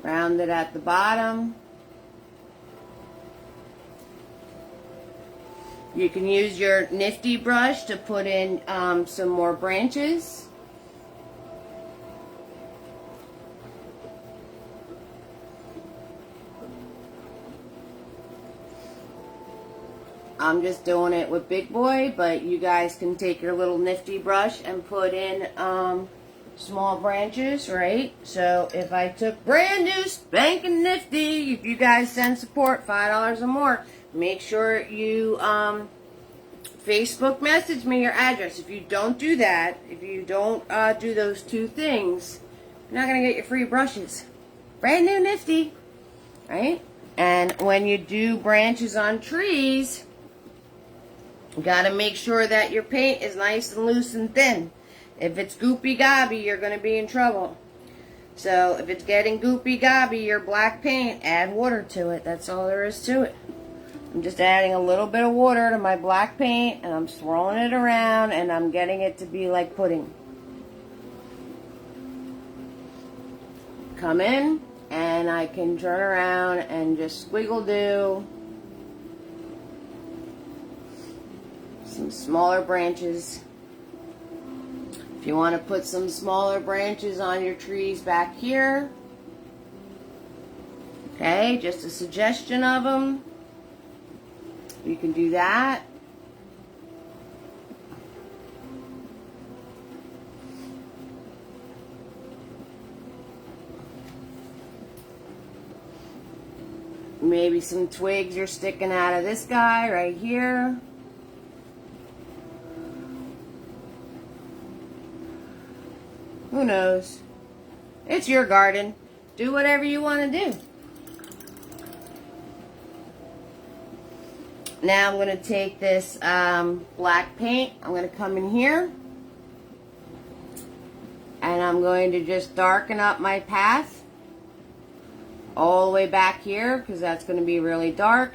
Round it at the bottom. You can use your nifty brush to put in some more branches. I'm just doing it with Big Boy, but you guys can take your little nifty brush and put in small branches, right? So if I took brand new spanking nifty, if you guys send support, $5 or more, make sure you Facebook message me your address. If you don't do that, if you don't do those two things, you're not going to get your free brushes. Brand new nifty, right? And when you do branches on trees, you got to make sure that your paint is nice and loose and thin. If it's goopy gobby, you're going to be in trouble. So if it's getting goopy gobby, your black paint, add water to it. That's all there is to it. I'm just adding a little bit of water to my black paint, and I'm swirling it around, and I'm getting it to be like pudding. Come in, and I can turn around and just squiggle do smaller branches. If you want to put some smaller branches on your trees back here, okay, just a suggestion of them, you can do that. Maybe some twigs are sticking out of this guy right here. Who knows? It's your garden. Do whatever you want to do. Now I'm going to take this black paint. I'm going to come in here. And I'm going to just darken up my path. All the way back here, because that's going to be really dark.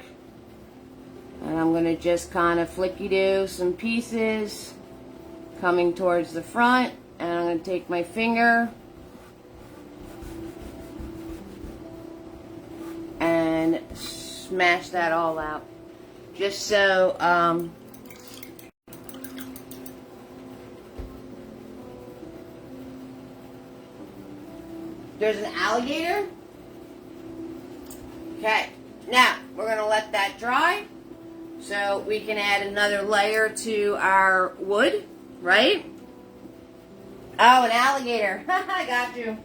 And I'm going to just kind of flicky-do some pieces coming towards the front. And I'm going to take my finger and smash that all out. Just so there's an alligator. Okay, now we're going to let that dry so we can add another layer to our wood, right? Oh, an alligator. I got you.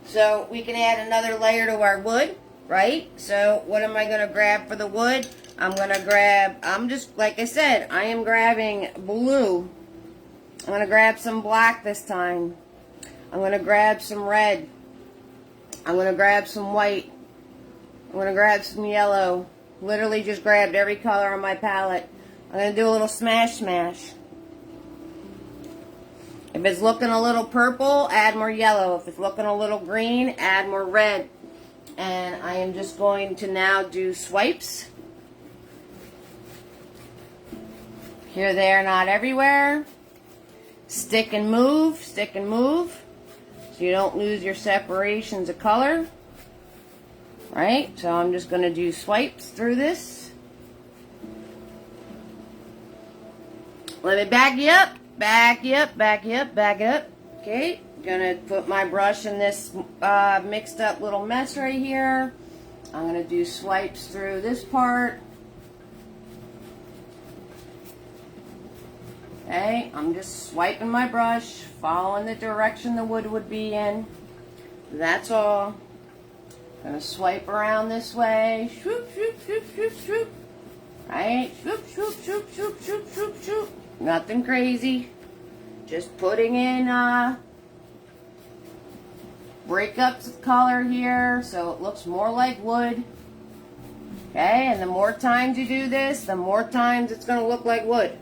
So we can add another layer to our wood, right? So what am I going to grab for the wood? I'm just, like I said, I am grabbing blue. I'm going to grab some black this time. I'm going to grab some red. I'm going to grab some white. I'm going to grab some yellow. Literally just grabbed every color on my palette. I'm going to do a little smash. If it's looking a little purple, add more yellow. If it's looking a little green, add more red. And I am just going to now do swipes. Here, there, not everywhere. Stick and move. So you don't lose your separations of color. Right? So I'm just going to do swipes through this. Let me back you up. Back up. Okay. Gonna put my brush in this mixed up little mess right here. I'm gonna do swipes through this part. Okay, I'm just swiping my brush, following the direction the wood would be in. That's all. Gonna swipe around this way. Swoop. Right? Swoop. Nothing crazy. Just putting in breakups of color here so it looks more like wood. Okay, and the more times you do this, the more times it's going to look like wood.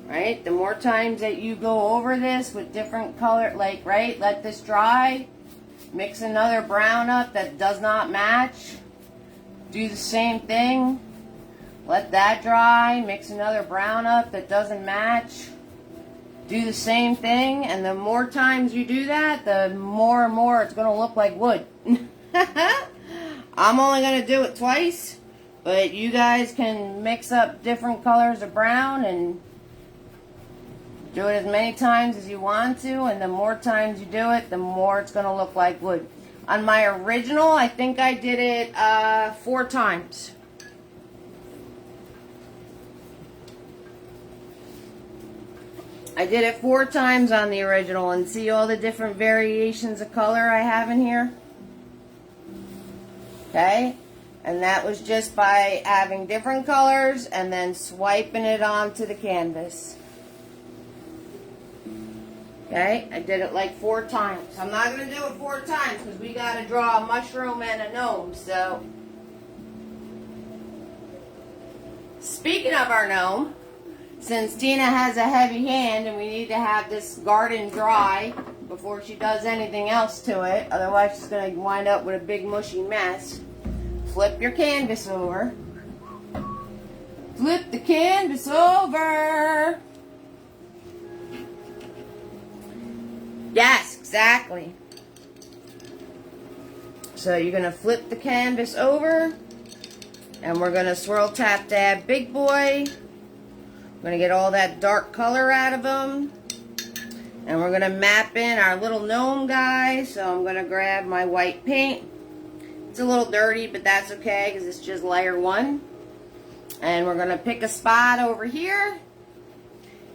Right? The more times that you go over this with different color, like, right, let this dry. Mix another brown up that does not match. Do the same thing. Let that dry. Mix another brown up that doesn't match. Do the same thing. And the more times you do that, the more and more it's going to look like wood. I'm only going to do it twice. But you guys can mix up different colors of brown and do it as many times as you want to. And the more times you do it, the more it's going to look like wood. On my original, I think I did it 4 times. I did it 4 times on the original, and see all the different variations of color I have in here? Okay? And that was just by having different colors and then swiping it onto the canvas. Okay? I did it like 4 times. I'm not going to do it 4 times because we got to draw a mushroom and a gnome, so. Speaking of our gnome, since Tina has a heavy hand and we need to have this garden dry before she does anything else to it, otherwise she's going to wind up with a big mushy mess, flip your canvas over. Flip the canvas over. Yes, exactly. So you're going to flip the canvas over. And we're going to swirl tap dab big boy. We're going to get all that dark color out of them. And we're going to map in our little gnome guy. So I'm going to grab my white paint. It's a little dirty, but that's okay because it's just layer 1. And we're going to pick a spot over here.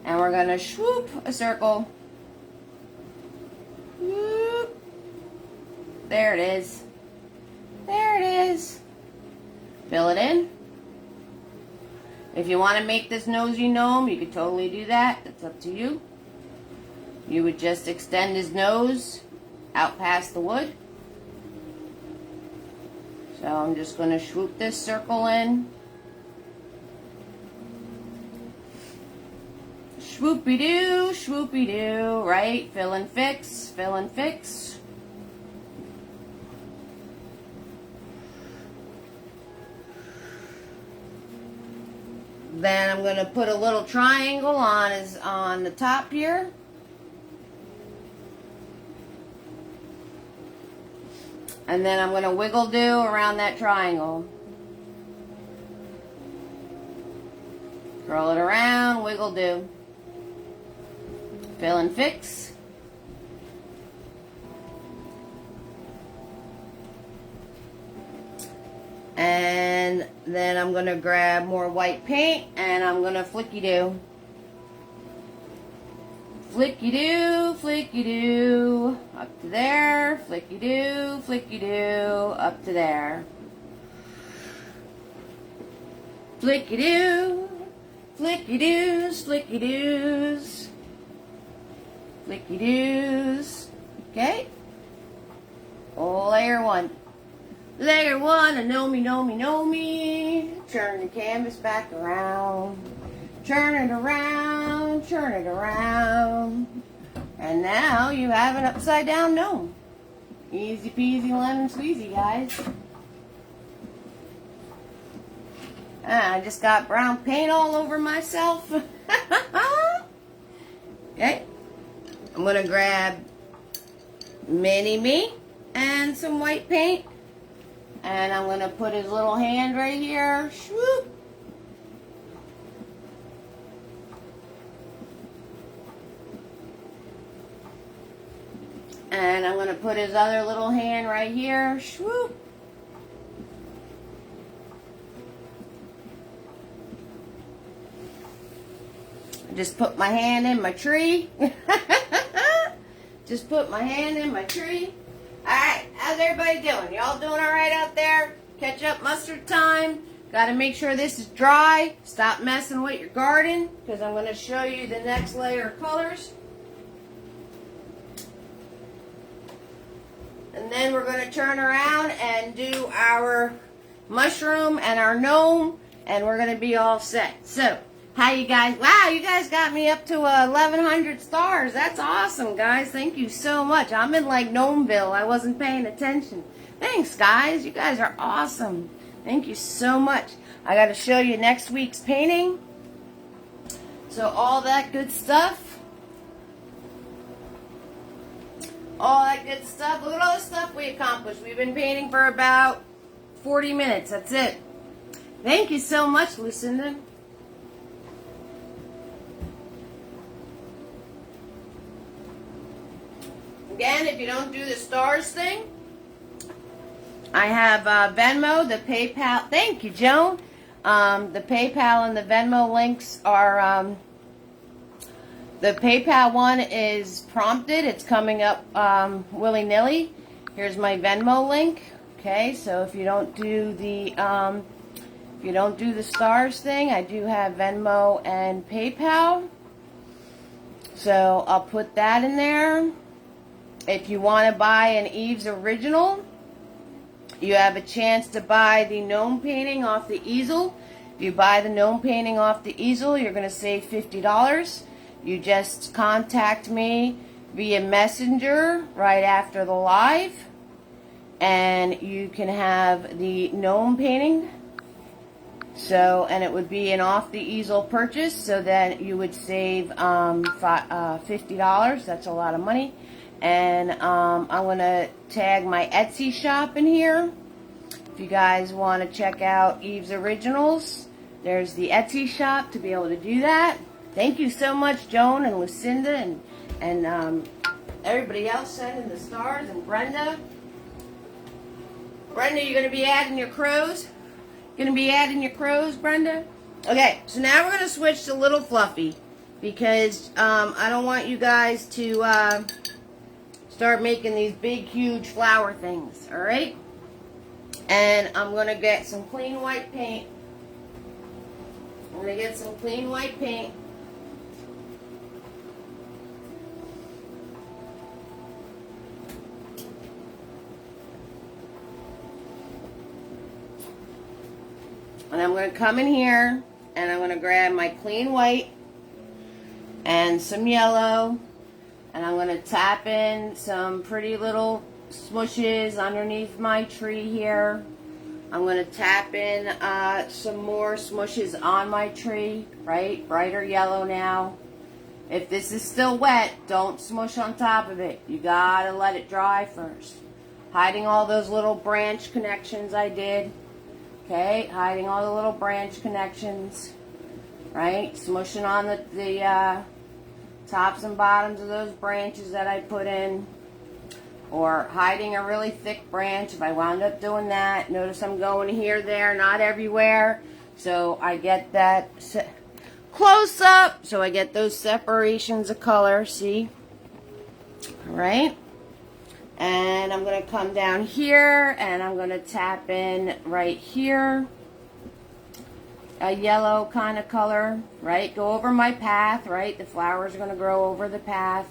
And we're going to swoop a circle. Whoop. There it is. There it is. Fill it in. If you want to make this nosy gnome, you could totally do that. It's up to you. You would just extend his nose out past the wood. So I'm just going to swoop this circle in. Swoopy-doo, swoopy-doo, right? Fill and fix, fill and fix. Then I'm going to put a little triangle on the top here. And then I'm going to wiggle do around that triangle. Curl it around, wiggle do. Fill and fix. And then I'm going to grab more white paint and I'm going to flicky-do. Flicky-do, flicky-do, up to there, flicky-do, flicky-do, up to there. Flicky-do, flicky-doos, flicky-doos, flicky-doos, okay? Layer 1. Layer 1, a gnome. Turn the canvas back around. Turn it around, turn it around. And now you have an upside down gnome. Easy peasy lemon squeezy, guys. I just got brown paint all over myself. Okay. I'm going to grab mini me and some white paint. And I'm going to put his little hand right here. Swoop. And I'm going to put his other little hand right here. Swoop. Just put my hand in my tree. Just put my hand in my tree. Alright, how's everybody doing? Y'all doing alright out there? Ketchup mustard time. Got to make sure this is dry. Stop messing with your garden because I'm going to show you the next layer of colors. And then we're going to turn around and do our mushroom and our gnome. And we're going to be all set. So, how you guys? Wow, you guys got me up to 1,100 stars. That's awesome, guys. Thank you so much. I'm in like Gnomeville. I wasn't paying attention. Thanks, guys. You guys are awesome. Thank you so much. I got to show you next week's painting. So all that good stuff. All that good stuff. Look at all the stuff we accomplished. We've been painting for about 40 minutes. That's it. Thank you so much, Lucinda. Again, if you don't do the stars thing, I have Venmo, the PayPal. Thank you, Joan. The PayPal and the Venmo links are... the PayPal one is prompted. It's coming up willy-nilly. Here's my Venmo link. Okay, so if you don't do the stars thing, I do have Venmo and PayPal. So I'll put that in there. If you want to buy an Eve's original, you have a chance to buy the gnome painting off the easel. If you buy the gnome painting off the easel, you're going to save $50. You just contact me via Messenger right after the live, and you can have the gnome painting. So, and it would be an off the easel purchase, so that you would save $50. That's a lot of money. And I'm going to tag my Etsy shop in here. If you guys want to check out Eve's Originals, there's the Etsy shop to be able to do that. Thank you so much, Joan and Lucinda and everybody else sending the stars, and Brenda. Brenda, you're going to be adding your crows? Going to be adding your crows, Brenda? Okay, so now we're going to switch to Little Fluffy because I don't want you guys to start making these big, huge flower things, all right? And I'm going to get some clean white paint. I'm going to get some clean white paint. And I'm going to come in here and I'm going to grab my clean white and some yellow, and I'm going to tap in some pretty little smushes underneath my tree here. I'm going to tap in some more smushes on my tree, right? Brighter yellow now. If this is still wet, don't smush on top of it. You got to let it dry first. Hiding all those little branch connections I did. Okay, hiding all the little branch connections, right? Smushing on the tops and bottoms of those branches that I put in. Or hiding a really thick branch if I wound up doing that. Notice I'm going here, there, not everywhere. So I get that close up. So I get those separations of color, see? All right. And I'm going to come down here and I'm going to tap in right here a yellow kind of color, right? Go over my path, right? The flowers are going to grow over the path.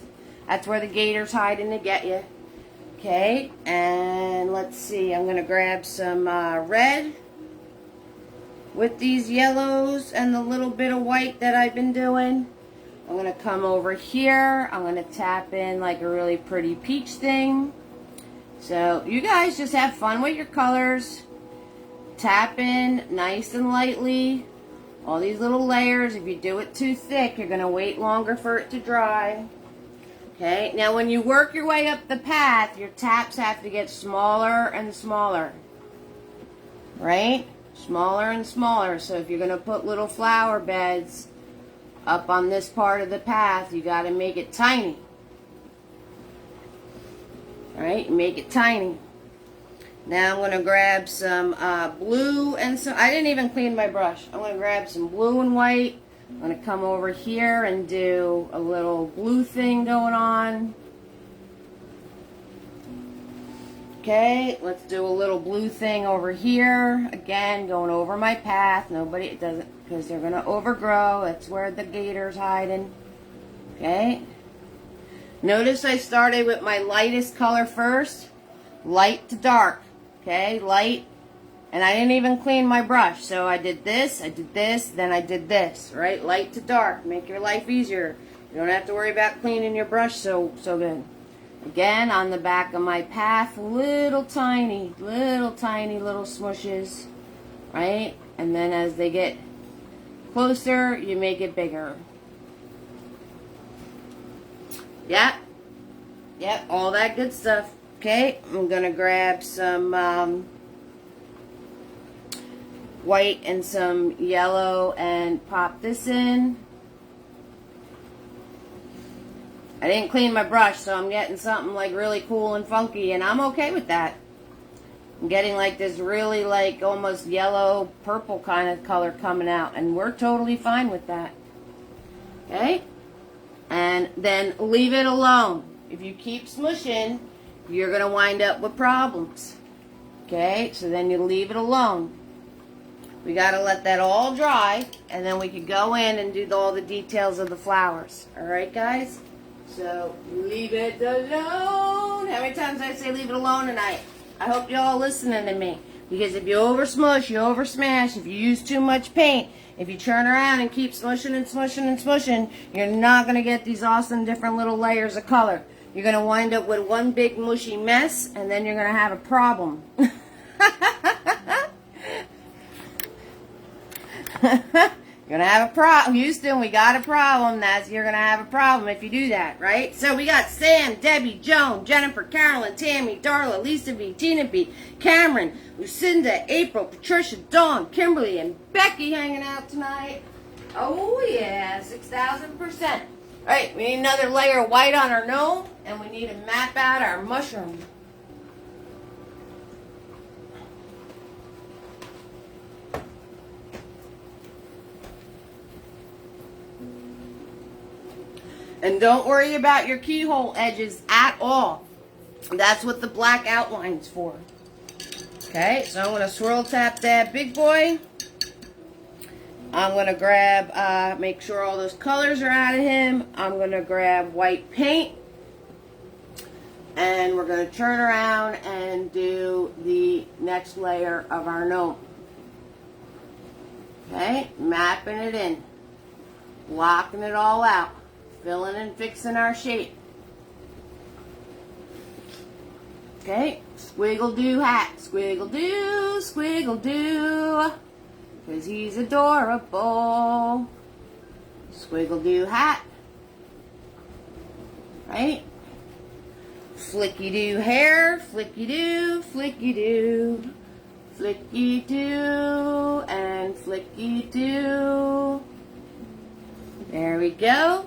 That's where the gator's hiding to get you. Okay, and let's see. I'm going to grab some red with these yellows and the little bit of white that I've been doing. I'm going to come over here. I'm going to tap in like a really pretty peach thing. So you guys just have fun with your colors. Tap in nice and lightly. All these little layers. If you do it too thick, you're going to wait longer for it to dry. Okay, now when you work your way up the path, your taps have to get smaller and smaller. Right? Smaller and smaller. So if you're going to put little flower beds up on this part of the path, you got to make it tiny. Alright, make it tiny. Now I'm going to grab some blue and some, I didn't even clean my brush. I'm going to grab some blue and white. I'm going to come over here and do a little blue thing going on. Okay, let's do a little blue thing over here. Again, going over my path. Nobody, it doesn't, because they're going to overgrow. That's where the gator's hiding. Okay. Notice I started with my lightest color first. Light to dark. Okay, light. And I didn't even clean my brush. So I did this, then I did this. Right? Light to dark. Make your life easier. You don't have to worry about cleaning your brush so good. Again, on the back of my path, little tiny little smushes. Right? And then as they get closer, you make it bigger. Yep. Yep, all that good stuff. Okay, I'm going to grab some white and some yellow and pop this in. I didn't clean my brush, so I'm getting something like really cool and funky, and I'm okay with that. I'm getting like this really like almost yellow purple kind of color coming out, and we're totally fine with that. Okay? And then leave it alone. If you keep smushing, you're going to wind up with problems. Okay? So then you leave it alone. We got to let that all dry, and then we can go in and do all the details of the flowers. Alright, guys? So, leave it alone. How many times did I say leave it alone tonight? I hope you're all listening to me. Because if you over smush, you over smash. If you use too much paint, if you turn around and keep smushing and smushing and smushing, you're not going to get these awesome different little layers of color. You're going to wind up with one big mushy mess, and then you're going to have a problem. You're going to have a problem. Houston, we got a problem. You're going to have a problem if you do that, right? So we got Sam, Debbie, Joan, Jennifer, Carolyn, Tammy, Darla, Lisa B, Tina B, Cameron, Lucinda, April, Patricia, Dawn, Kimberly, and Becky hanging out tonight. Oh, yeah, 6,000%. All right, we need another layer of white on our gnome, and we need to map out our mushroom. And don't worry about your keyhole edges at all. That's what the black outline's for. Okay, so I'm going to swirl tap that big boy. I'm going to grab, make sure all those colors are out of him. I'm going to grab white paint. And we're going to turn around and do the next layer of our gnome. Okay, mapping it in. Blocking it all out. Filling and fixing our shape. Okay, squiggle do hat, squiggle do, because he's adorable. Squiggle do hat, right? Flicky do hair, flicky do, flicky do, flicky do, and flicky do. There we go.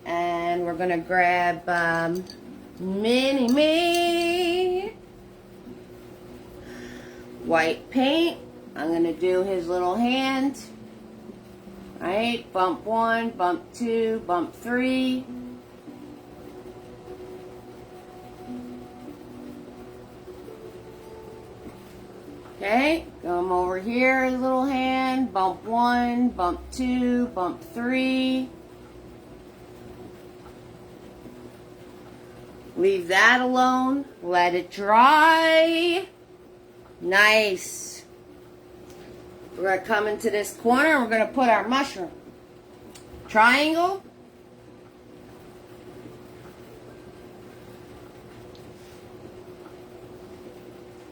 And we're going to grab Mini-Me. White paint. I'm going to do his little hand. Right? Bump 1, bump 2, bump 3. Okay, come over here, his little hand. Bump 1, bump 2, bump 3. Leave that alone. Let it dry. Nice. We're going to come into this corner and we're going to put our mushroom. Triangle.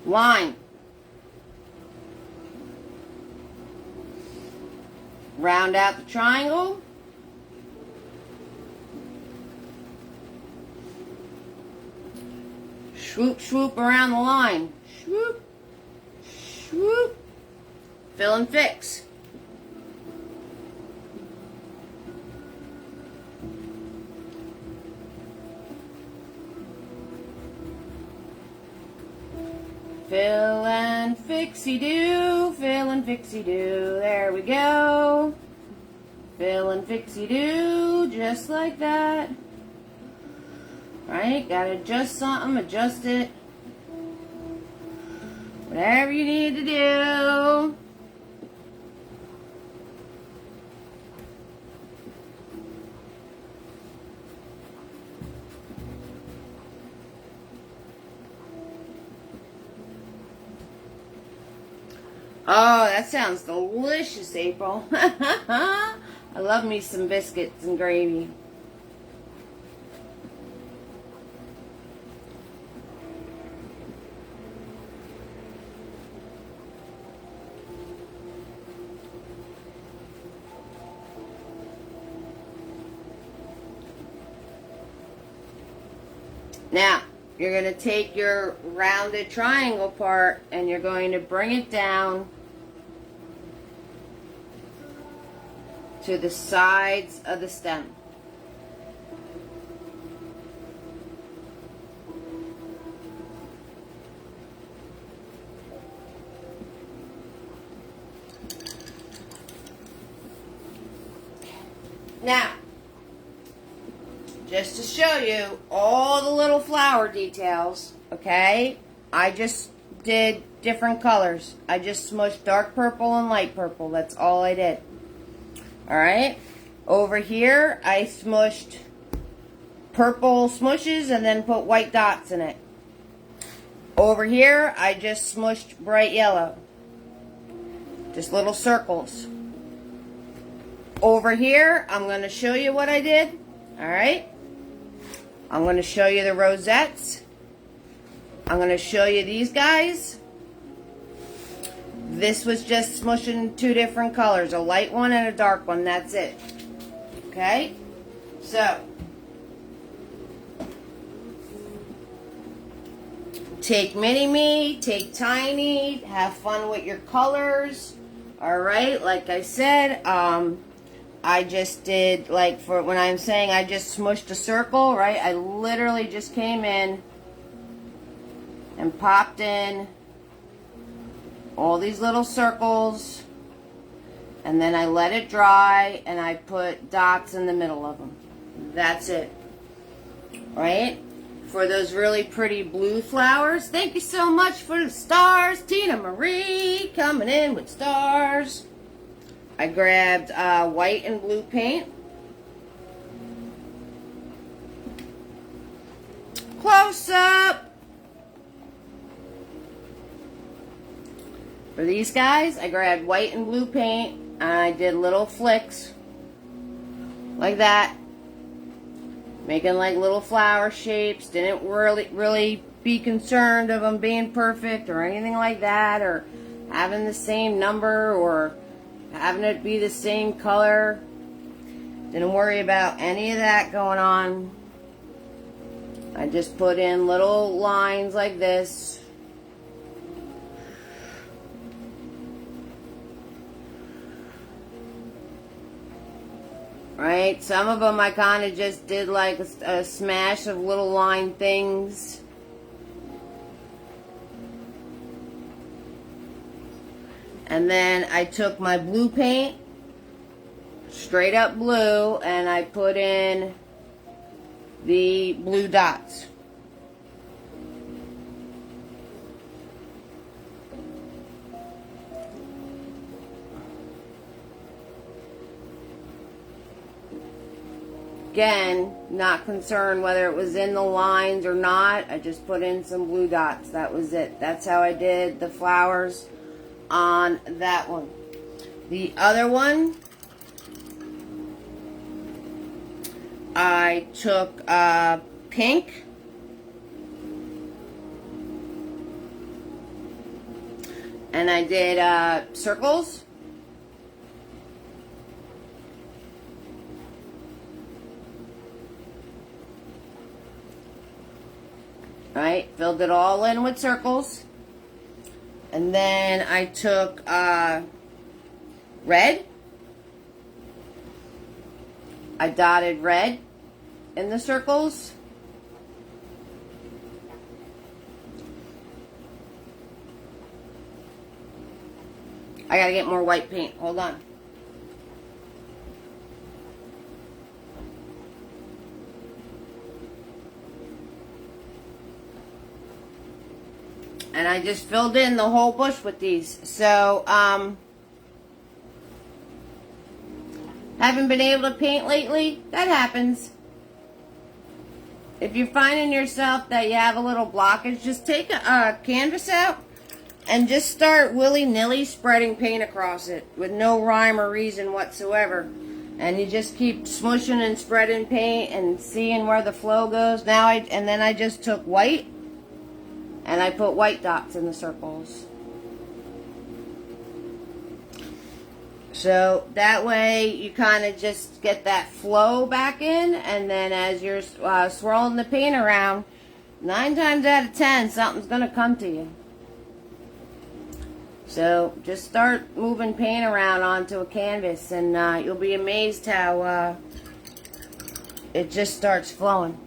Line. Round out the triangle. Swoop, swoop around the line. Swoop, swoop. Fill and fix. Fill and fixie-doo, fill and fixie-doo. There we go. Fill and fixie-doo, just like that. Right, gotta adjust something, adjust it. Whatever you need to do. Oh, that sounds delicious, April. I love me some biscuits and gravy. Now, you're going to take your rounded triangle part and you're going to bring it down to the sides of the stem. Now, just to show you all the little flower details, okay, I just did different colors. I just smushed dark purple and light purple. That's all I did. Alright, over here I smushed purple smushes and then put white dots in it. Over here I just smushed bright yellow. Just little circles. Over here I'm going to show you what I did. Alright, I'm going to show you the rosettes. I'm going to show you these guys. This was just smushing two different colors, a light one and a dark one, that's it. Okay? So, take mini-me, take tiny, have fun with your colors. Alright, like I said, I just did, like, for when I'm saying I just smushed a circle, right? I literally just came in and popped in all these little circles, and then I let it dry, and I put dots in the middle of them. That's it. Right? For those really pretty blue flowers, thank you so much for the stars. Tina Marie coming in with stars. I grabbed white and blue paint. Close up. For these guys, I grabbed white and blue paint, and I did little flicks like that, making like little flower shapes. Didn't really be concerned of them being perfect or anything like that, or having the same number or having it be the same color. Didn't worry about any of that going on. I just put in little lines like this. Right? Some of them I kind of just did like a smash of little line things. And then I took my blue paint, straight up blue, and I put in the blue dots. Again, not concerned whether it was in the lines or not. I just put in some blue dots. That was it. That's how I did the flowers on that one. The other one, I took pink, and I did circles. Right, filled it all in with circles. And then I took red. I dotted red in the circles. I gotta get more white paint. Hold on. And I just filled in the whole bush with these. So, haven't been able to paint lately. That happens. If you're finding yourself that you have a little blockage, just take a canvas out and just start willy-nilly spreading paint across it with no rhyme or reason whatsoever. And you just keep smushing and spreading paint and seeing where the flow goes. And then I just took white. And I put white dots in the circles. So that way you kind of just get that flow back in. And then as you're swirling the paint around, 9 times out of 10, something's going to come to you. So just start moving paint around onto a canvas, and you'll be amazed how it just starts flowing.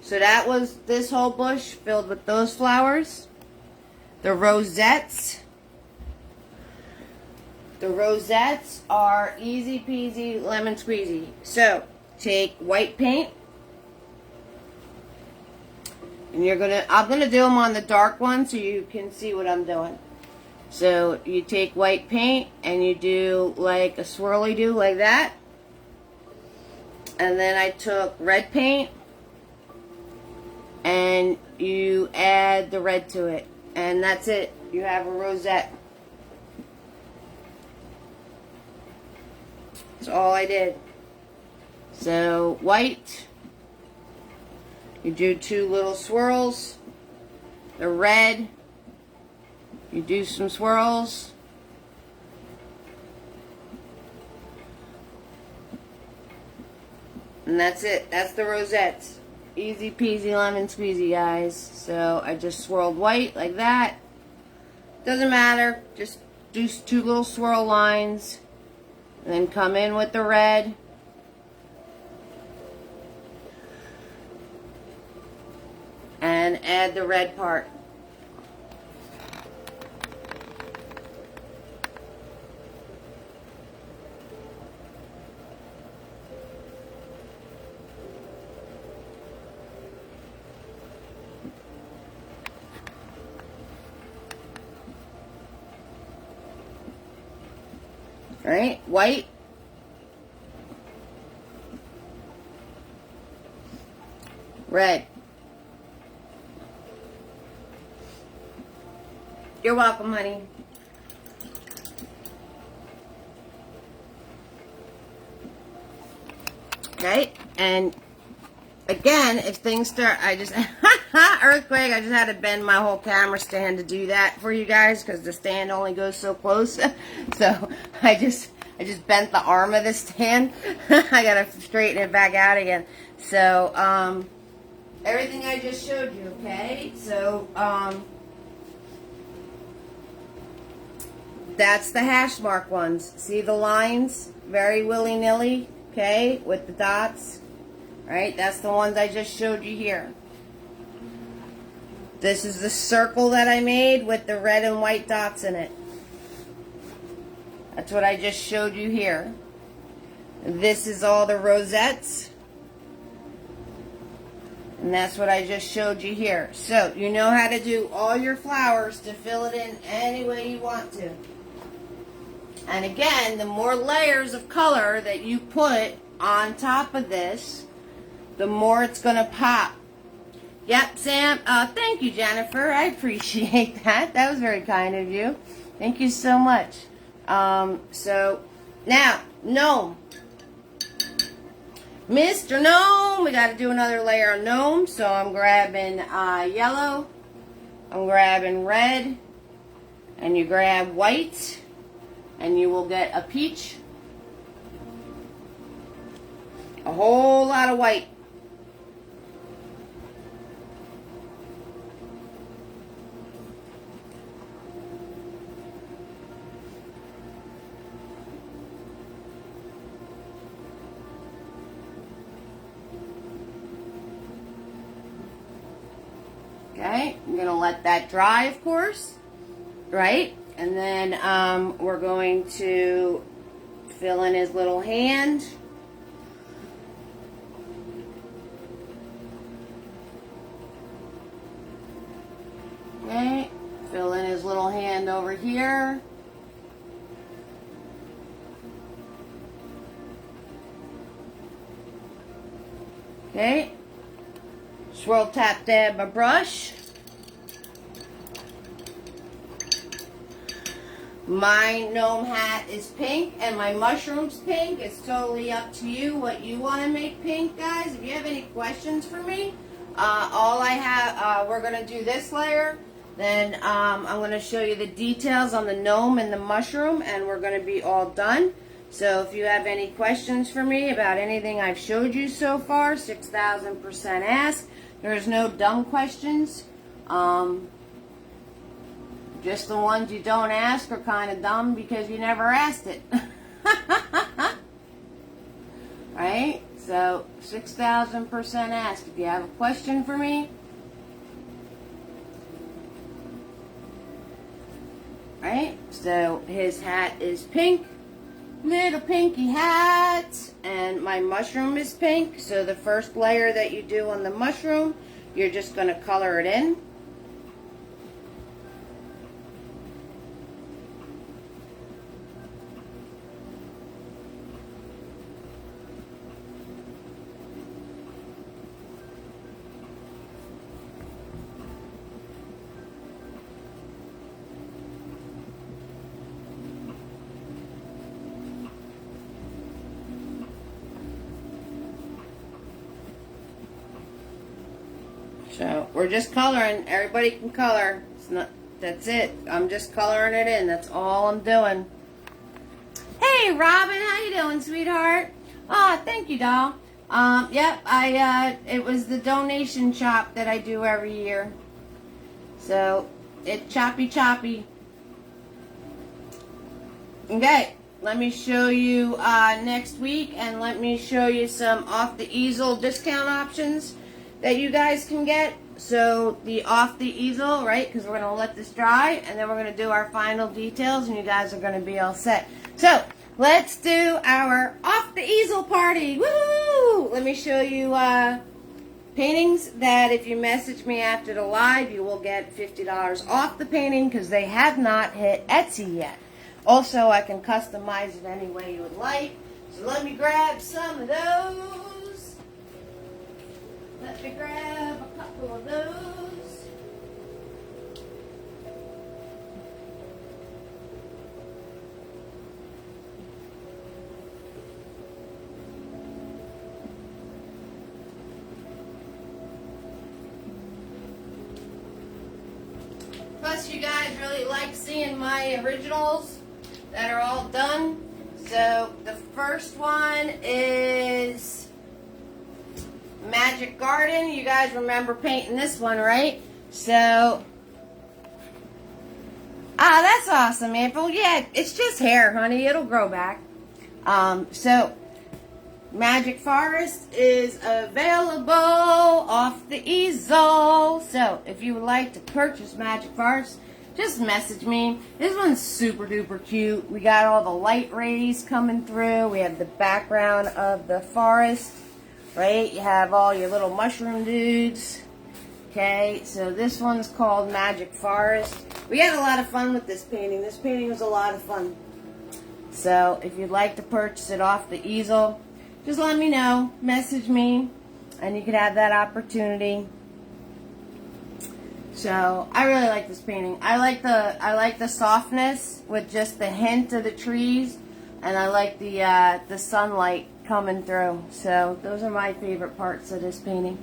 So that was this whole bush filled with those flowers. The rosettes. The rosettes are easy peasy lemon squeezy. So take white paint. And I'm gonna do them on the dark one so you can see what I'm doing. So you take white paint and you do like a swirly do like that. And then I took red paint. And you add the red to it. And that's it. You have a rosette. That's all I did. So, white. You do 2 little swirls. The red. You do some swirls. And that's it. That's the rosettes. Easy peasy lemon squeezy, guys. So I just swirled white like that. Doesn't matter. Just do 2 little swirl lines. And then come in with the red. And add the red part. Right? White. Red. You're welcome, honey. Okay, and again, if things start, I just, earthquake, I just had to bend my whole camera stand to do that for you guys because the stand only goes so close. So I just bent the arm of the stand. I gotta straighten it back out again. So, everything I just showed you, okay? So, that's the hash mark ones. See the lines? Very willy-nilly, okay, with the dots. Right? That's the ones I just showed you here. This is the circle that I made with the red and white dots in it. That's what I just showed you here. This is all the rosettes. And that's what I just showed you here. So, you know how to do all your flowers to fill it in any way you want to. And again, the more layers of color that you put on top of this, the more it's going to pop. Yep, Sam. Thank you, Jennifer. I appreciate that. That was very kind of you. Thank you so much. So, now, Gnome. Mr. Gnome. We got to do another layer of Gnome. So, I'm grabbing yellow. I'm grabbing red. And you grab white. And you will get a peach. A whole lot of white. Okay, I'm going to let that dry, of course, right? And then we're going to fill in his little hand. Okay, fill in his little hand over here. Okay, swirl, tap, dab my brush. My gnome hat is pink and my mushroom's pink. It's totally up to you what you want to make pink, guys. If you have any questions for me, we're going to do this layer. Then I'm going to show you the details on the gnome and the mushroom, and we're going to be all done. So if you have any questions for me about anything I've showed you so far, 6,000% ask. There's no dumb questions. Just the ones you don't ask are kind of dumb because you never asked it. Right? So, 6,000% ask. If you have a question for me. Right? So, his hat is pink. Little pinky hat. And my mushroom is pink. So, the first layer that you do on the mushroom, you're just going to color it in. So we're just coloring. Everybody can color. It's not. That's it. I'm just coloring it in. That's all I'm doing. Hey, Robin, how you doing, sweetheart? Oh, thank you, doll. Yep, it was the donation shop that I do every year. So, it's choppy. Okay, let me show you next week, and let me show you some off the easel discount options that you guys can get. So, the off the easel, right, because we're going to let this dry, and then we're going to do our final details, and you guys are going to be all set. So, let's do our off the easel party. Woo! Let me show you paintings that if you message me after the live, you will get $50 off the painting because they have not hit Etsy yet. Also, I can customize it any way you would like. So let me grab some of those. Let me grab a couple of those. Plus, you guys really like seeing my originals that are all done. So, the first one is Magic Garden. You guys remember painting this one, right? So, that's awesome, April. Yeah, it's just hair, honey. It'll grow back. So, Magic Forest is available off the easel. So, if you would like to purchase Magic Forest, just message me. This one's super duper cute. We got all the light rays coming through. We have the background of the forest, right? You have all your little mushroom dudes. Okay, so this one's called Magic Forest. We had a lot of fun with this painting. This painting was a lot of fun. So, if you'd like to purchase it off the easel, just let me know, message me, and you could have that opportunity. So I really like this painting. I like the softness with just the hint of the trees, and I like the sunlight coming through. So those are my favorite parts of this painting.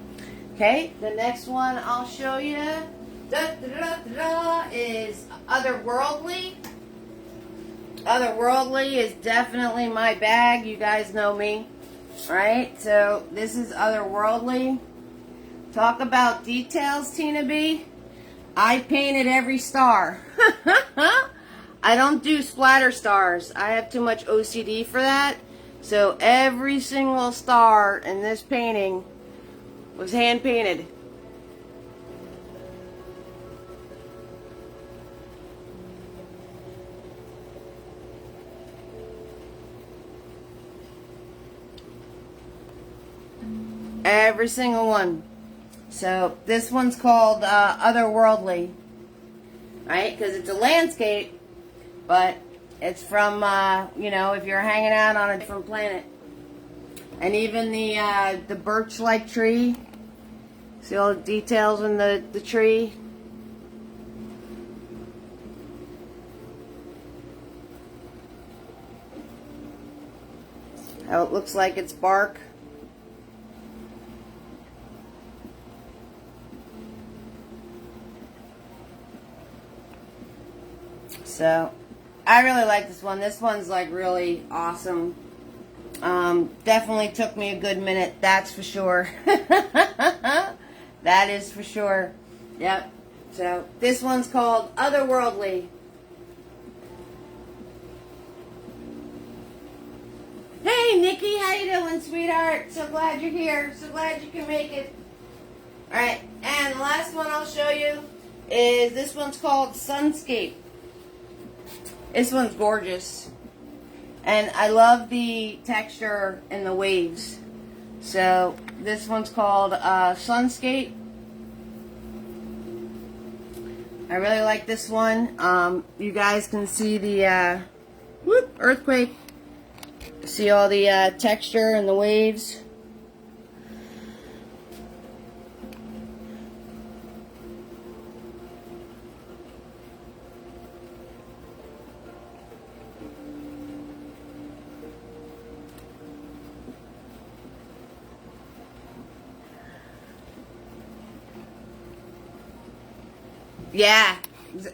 Okay, the next one I'll show you is Otherworldly. Otherworldly is definitely my bag. You guys know me. Right, so this is Otherworldly. Talk about details, Tina B. I painted every star. I don't do splatter stars. I have too much OCD for that. So every single star in this painting was hand painted. Every single one. So this one's called Otherworldly, right? Because it's a landscape, but it's from, you know, if you're hanging out on a different planet. And even the birch-like tree. See all the details in the tree? How it looks like it's bark. So, I really like this one. This one's like really awesome. Definitely took me a good minute, that's for sure. That is for sure. Yep. So, this one's called Otherworldly. Hey, Nikki, how you doing, sweetheart? So glad you're here. So glad you can make it. Alright, and the last one I'll show you is, this one's called Sunscape. This one's gorgeous. And I love the texture and the waves. So this one's called Sunscape. I really like this one. You guys can see the earthquake. See all the texture and the waves.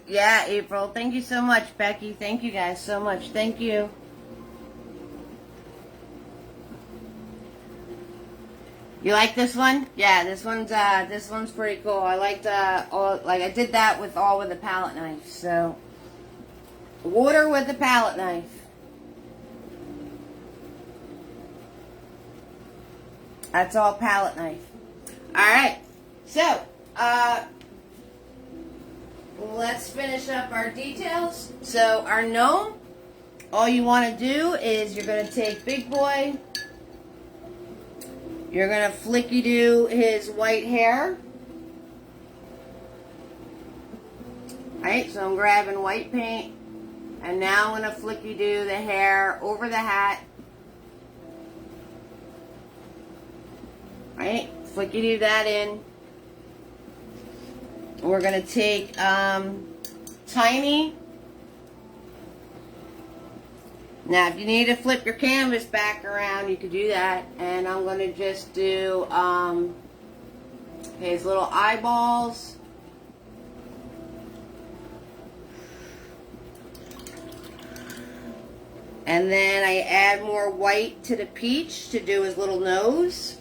Yeah, April. Thank you so much, Becky. Thank you guys so much. Thank you. You like this one? Yeah, this one's pretty cool. I liked like I did that with the palette knife. So water with the palette knife. That's all palette knife. All right. So, let's finish up our details. So our gnome, all you want to do is you're going to take Big Boy. You're going to flicky-do his white hair. Alright, so I'm grabbing white paint. And now I'm going to flicky-do the hair over the hat. Alright, flicky-do that in. We're going to take Tiny. Now, if you need to flip your canvas back around, you could do that. And I'm going to just do his little eyeballs. And then I add more white to the peach to do his little nose.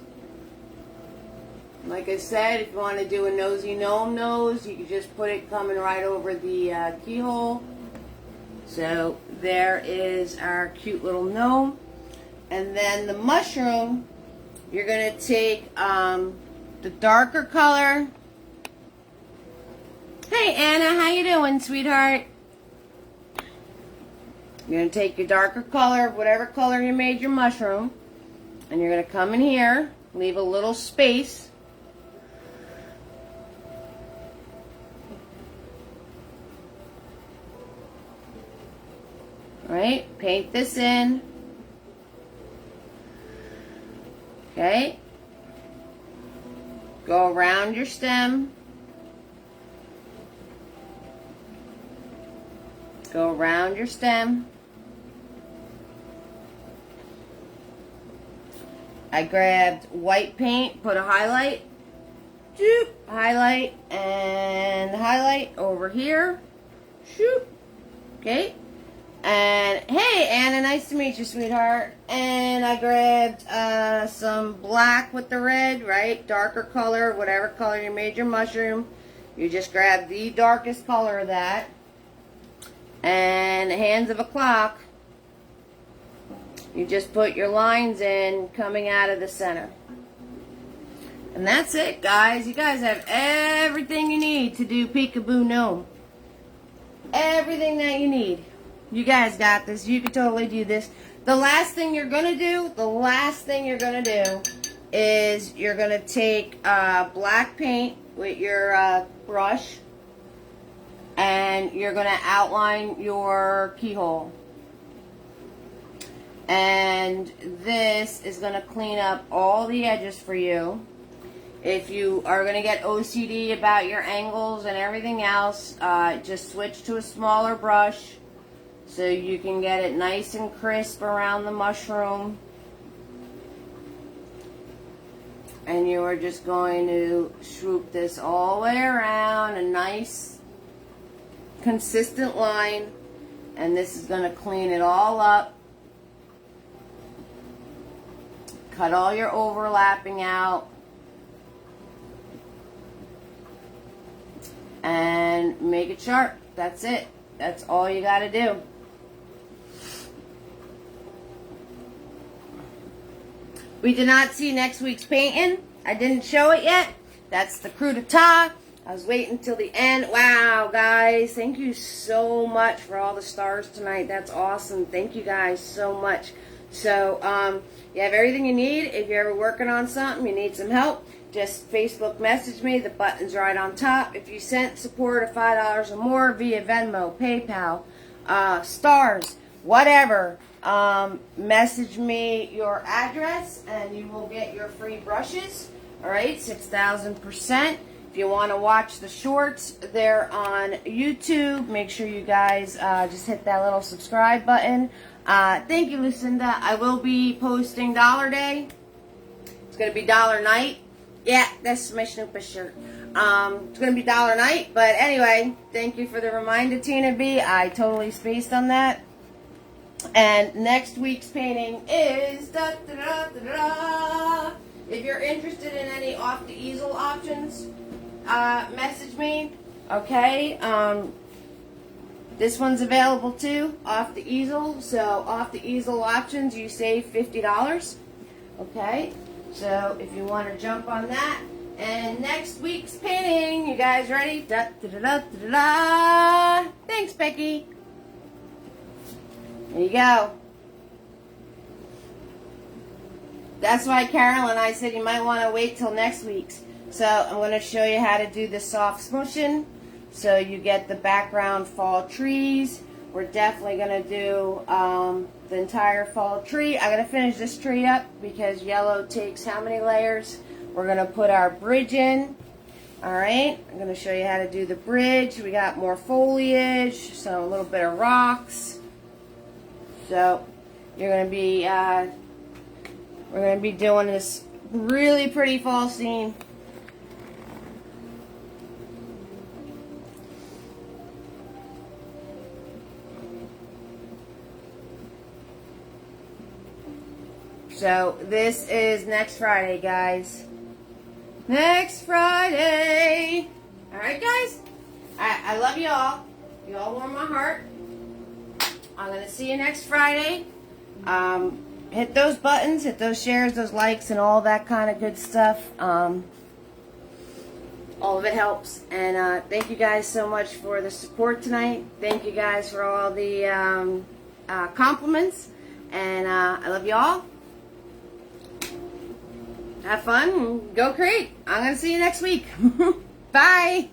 Like I said, if you want to do a nosy gnome nose, you can just put it coming right over the keyhole. So there is our cute little gnome. And then the mushroom, you're going to take the darker color. Hey Anna, how you doing, sweetheart? You're going to take your darker color, whatever color you made your mushroom, and you're going to come in here, leave a little space. Right, paint this in. Okay. Go around your stem. Go around your stem. I grabbed white paint, put a highlight. Shoop, highlight and highlight over here. Shoop. Okay. And hey Anna, nice to meet you, sweetheart. And I grabbed some black with the red, right? Darker color, whatever color you made your mushroom. You just grab the darkest color of that. And hands of a clock. You just put your lines in coming out of the center. And that's it, guys. You guys have everything you need to do Peekaboo Gnome. Everything that you need. You guys got this. You can totally do this. The last thing you're going to do, is you're going to take black paint with your brush, and you're going to outline your keyhole. And this is going to clean up all the edges for you. If you are going to get OCD about your angles and everything else, just switch to a smaller brush so you can get it nice and crisp around the mushroom. And you are just going to swoop this all the way around, a nice consistent line, and this is going to clean it all up. Cut all your overlapping out. And make it sharp. That's it. That's all you got to do. We did not see next week's painting. I didn't show it yet. That's the coup d'etat. I was waiting until the end. Wow, guys. Thank you so much for all the stars tonight. That's awesome. Thank you guys so much. So, you have everything you need. If you're ever working on something, you need some help, just Facebook message me. The button's right on top. If you sent support of $5 or more via Venmo, PayPal, stars, whatever, message me your address and you will get your free brushes. All right, 6,000%. If you want to watch the shorts, they're on YouTube. Make sure you guys just hit that little subscribe button. Thank you, Lucinda. I will be posting Dollar Day. It's going to be Dollar Night. Yeah, that's my Snoopa shirt. It's going to be Dollar Night. But anyway, thank you for the reminder, Tina B. I totally spaced on that. And next week's painting is If you're interested in any off the easel options, message me. Okay. This one's available too, off the easel. So off the easel options, you save $50. Okay. So if you want to jump on that. And next week's painting, you guys ready? Da, da, da, da, da, da. Thanks, Becky. There you go. That's why Carol and I said you might want to wait till next week's. So I'm going to show you how to do the soft smooshing. So you get the background fall trees. We're definitely going to do the entire fall tree. I'm going to finish this tree up because yellow takes how many layers? We're going to put our bridge in. Alright, I'm going to show you how to do the bridge. We got more foliage, so a little bit of rocks. So you're going to be, we're going to be doing this really pretty fall scene. So this is next Friday, guys. Next Friday. Alright, guys. I love you all. You all warm my heart. I'm going to see you next Friday. Hit those buttons, hit those shares, those likes, and all that kind of good stuff. All of it helps. And thank you guys so much for the support tonight. Thank you guys for all the compliments. And I love you all. Have fun and go create. I'm going to see you next week. Bye.